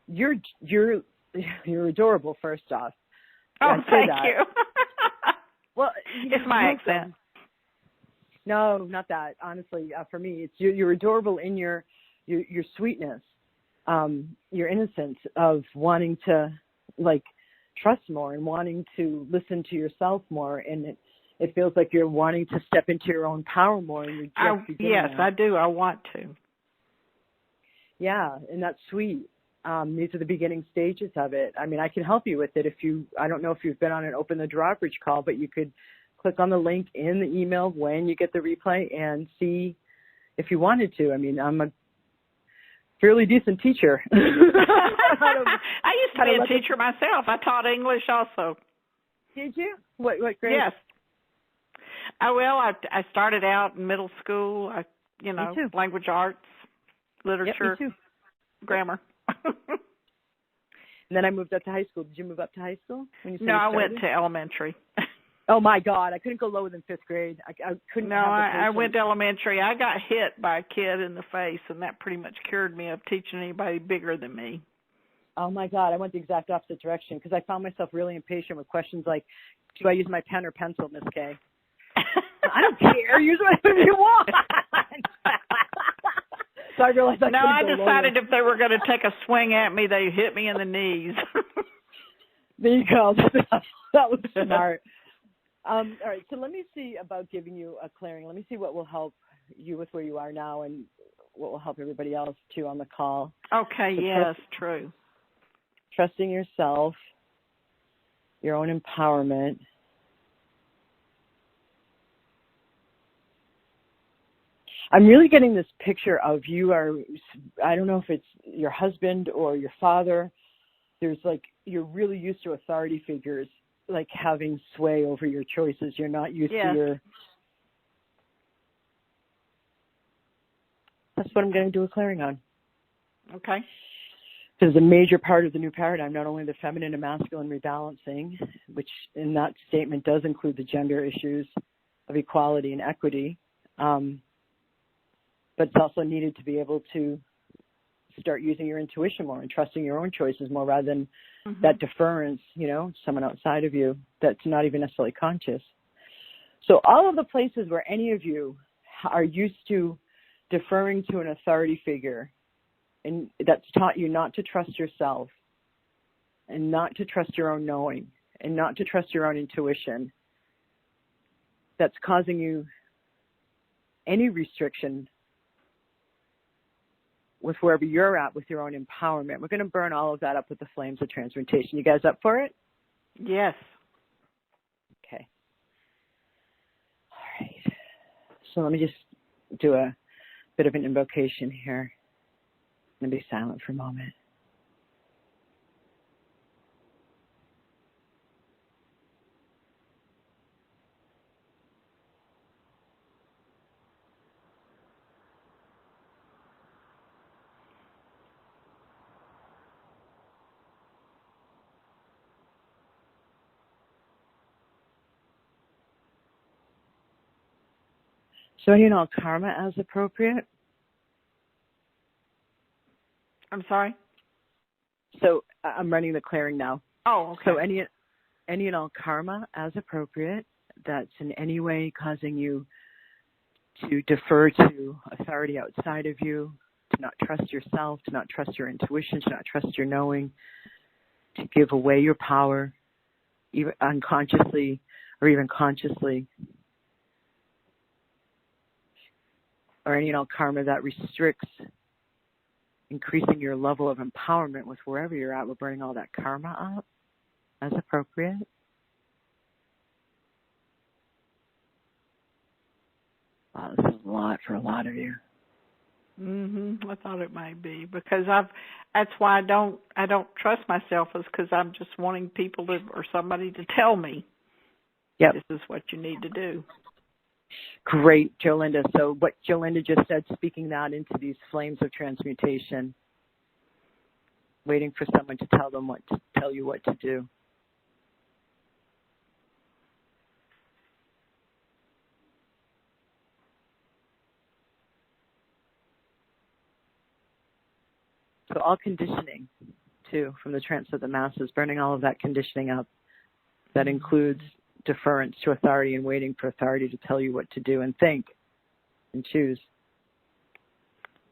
you're adorable. First off,
oh, thank you.
Well,
it's my accent.
No, not that. Honestly, for me, it's you're adorable in your sweetness. Your innocence of wanting to like trust more and wanting to listen to yourself more, and it feels like you're wanting to step into your own power more. And you're just
yes, I do. I want to.
Yeah, and that's sweet. These are the beginning stages of it. I mean, I can help you with it I don't know if you've been on an Open the Drawbridge call, but you could click on the link in the email when you get the replay and see if you wanted to. I mean, I'm a fairly decent teacher.
I used to be a teacher myself. I taught English also.
Did you? What grade?
Yes. I started out in middle school. Language arts, literature, grammar.
And then I moved up to high school. Did you move up to high school?
No, I went to elementary.
Oh my God, I couldn't go lower than 5th grade. I couldn't.
No, I went to elementary. I got hit by a kid in the face, and that pretty much cured me of teaching anybody bigger than me.
Oh my God, I went the exact opposite direction because I found myself really impatient with questions like, "Do I use my pen or pencil, Miss K?" I don't care. Use whatever you want. So I realized I
decided if they were going to take a swing at me, they hit me in the knees.
There you go. That was smart. All right, so let me see about giving you a clearing. Let me see what will help you with where you are now and what will help everybody else, too, on the call.
Okay, so yes, true.
Trusting yourself, your own empowerment. I'm really getting this picture of I don't know if it's your husband or your father. There's you're really used to authority figures, like having sway over your choices. You're not used to your... That's what I'm going to do a clearing on.
Okay.
Because a major part of the new paradigm, not only the feminine and masculine rebalancing, which in that statement does include the gender issues of equality and equity, but it's also needed to be able to start using your intuition more and trusting your own choices more rather than that deference, someone outside of you that's not even necessarily conscious. So all of the places where any of you are used to deferring to an authority figure and that's taught you not to trust yourself and not to trust your own knowing and not to trust your own intuition, that's causing you any restriction with wherever you're at with your own empowerment. We're going to burn all of that up with the flames of transmutation. You guys up for it?
Yes.
Okay. All right. So let me just do a bit of an invocation here. I'm going to be silent for a moment. So any and all karma as appropriate.
I'm sorry?
So I'm running the clearing now.
Oh, okay.
So any and all karma as appropriate that's in any way causing you to defer to authority outside of you, to not trust yourself, to not trust your intuition, to not trust your knowing, to give away your power, even unconsciously or even consciously, or any and all karma that restricts increasing your level of empowerment with wherever you're at. We're burning all that karma up as appropriate. Wow, this is a lot for a lot of you.
I thought it might be because that's why I don't trust myself, is because I'm just wanting people to, or somebody to tell me,
Yep,
this is what you need to do.
Great, Jolinda. So what Jolinda just said, speaking that into these flames of transmutation, waiting for someone to tell you what to do. So all conditioning, too, from the trance of the masses, burning all of that conditioning up. That includes deference to authority and waiting for authority to tell you what to do and think and choose.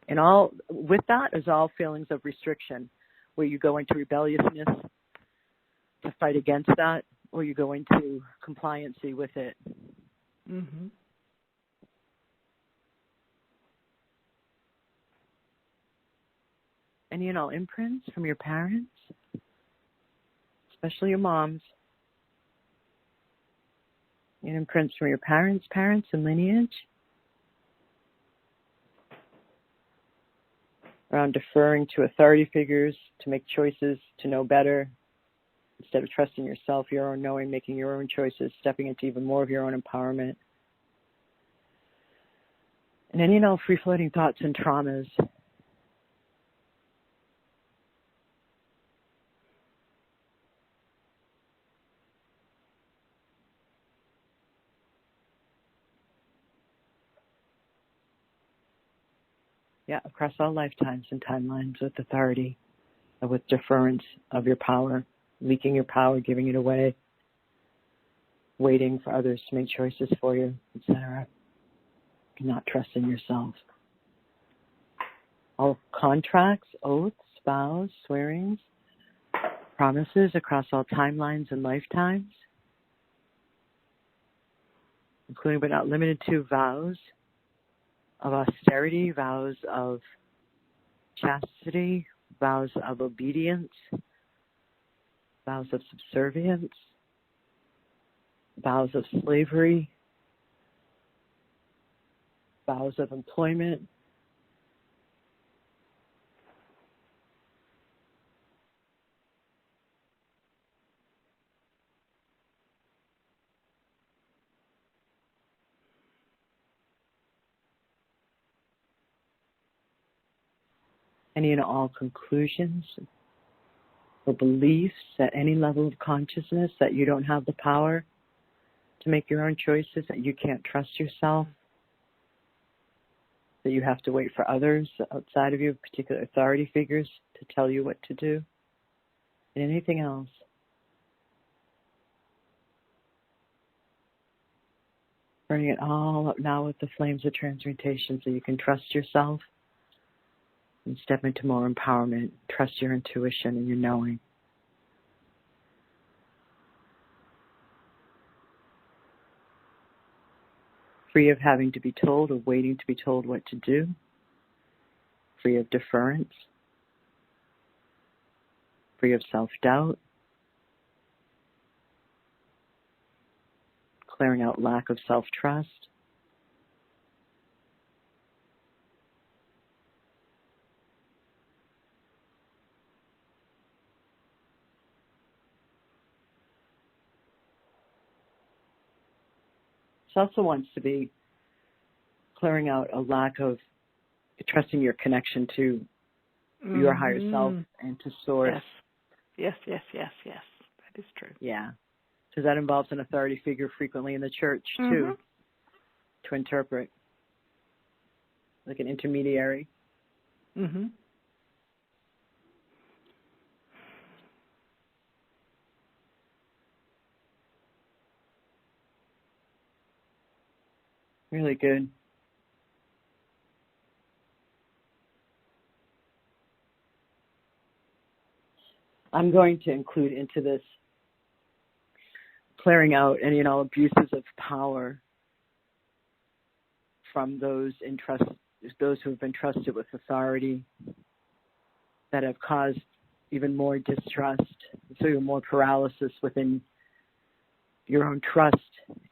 And all with that is all feelings of restriction, where you go into rebelliousness to fight against that, or you go into compliancy with it.
Mm-hmm.
Any and all imprints from your parents, especially your moms, and imprints from your parents' and lineage, around deferring to authority figures to make choices, to know better, instead of trusting yourself, your own knowing, making your own choices, stepping into even more of your own empowerment. And any and all free-floating thoughts and traumas. Yeah, across all lifetimes and timelines, with authority, with deference of your power, leaking your power, giving it away, waiting for others to make choices for you, etc. Not trusting yourself. All contracts, oaths, vows, swearings, promises across all timelines and lifetimes, including but not limited to vows of austerity, vows of chastity, vows of obedience, vows of subservience, vows of slavery, vows of employment, any and all conclusions or beliefs at any level of consciousness that you don't have the power to make your own choices, that you can't trust yourself, that you have to wait for others outside of you, particular authority figures, to tell you what to do, and anything else. Burning it all up now with the flames of transmutation so you can trust yourself and step into more empowerment. Trust your intuition and your knowing. Free of having to be told or waiting to be told what to do. Free of deference. Free of self-doubt. Clearing out lack of self-trust. It also wants to be clearing out a lack of trusting your connection to your higher self and to source.
Yes. That is true.
Yeah. Because that involves an authority figure frequently in the church, too, to interpret, like an intermediary. Really good. I'm going to include into this clearing out any and all abuses of power from those who have been trusted with authority that have caused even more distrust, so even more paralysis within your own trust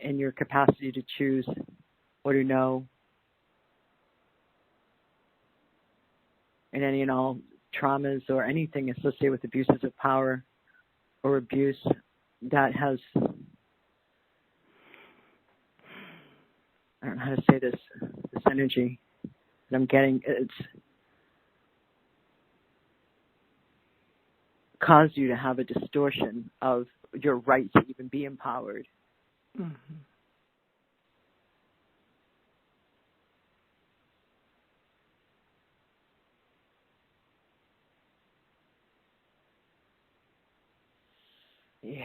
and your capacity to choose or to know, and any and all traumas or anything associated with abuses of power or abuse that has, I don't know how to say this energy that I'm getting, it's caused you to have a distortion of your right to even be empowered.
Mm-hmm.
Yeah.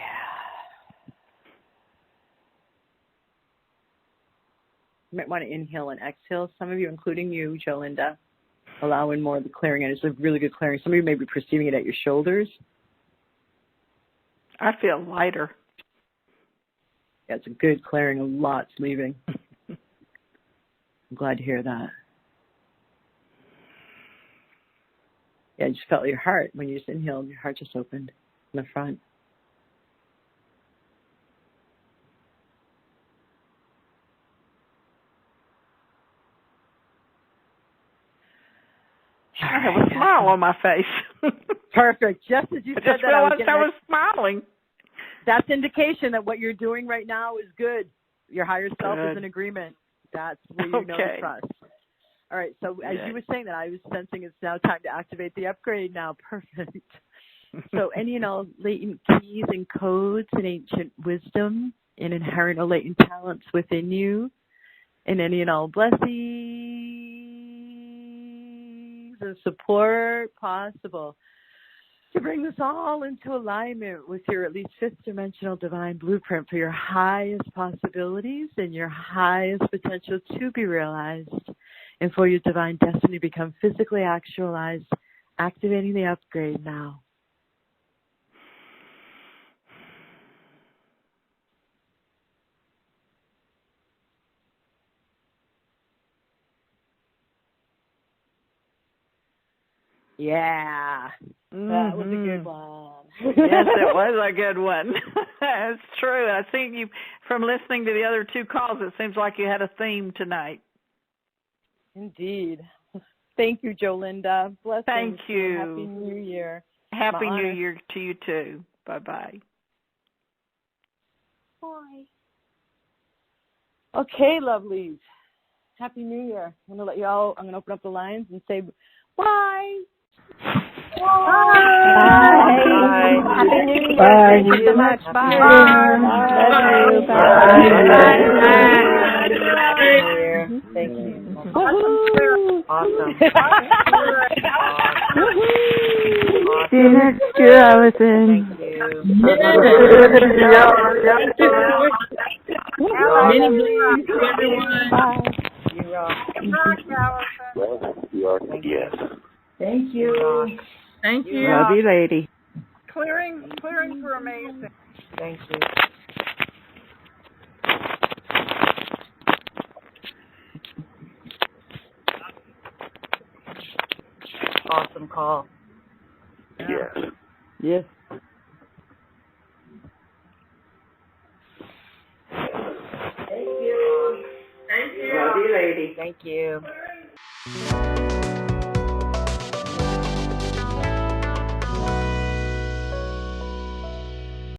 You might want to inhale and exhale. Some of you, including you, Jolinda, allow in more of the clearing. And it's a really good clearing. Some of you may be perceiving it at your shoulders.
I feel lighter.
Yeah, it's a good clearing. A lot's leaving. I'm glad to hear that. Yeah, I just felt your heart. When you just inhaled, your heart just opened in the front.
I have a smile on my face.
Perfect. Just as you said
just
that,
realized I was smiling.
That's indication that what you're doing right now is good. Your higher self
Good.
is in agreement. That's where you know to trust. All right. So as you were saying that, I was sensing it's now time to activate the upgrade now. Perfect. So any and all latent keys and codes and ancient wisdom and inherent or latent talents within you, and any and all blessings and support possible to bring this all into alignment with your at least fifth dimensional divine blueprint for your highest possibilities and your highest potential to be realized, and for your divine destiny to become physically actualized, activating the upgrade now. Yeah, that was a good one.
Yes, it was a good one. It's true. I think you, from listening to the other two calls, it seems like you had a theme tonight.
Indeed. Thank you, Jolinda. Blessings.
Thank you.
Happy New Year.
Happy New Year to you too. Bye-bye.
Bye. Okay, lovelies. Happy New Year. I'm going to open up the lines and say bye.
Bye. Bye. Happy New Year.
Bye.
Thank you so much. Bye.
Bye.
Bye.
Thank you.
Awesome.
See you next year, Alison.
Thank you.
You rock.
Yes. Thank you.
Thank you.
Love you, lady.
Clearings were amazing.
Thank you. Awesome call.
Yes.
Yes.
Thank you.
Love you, lady.
Thank you.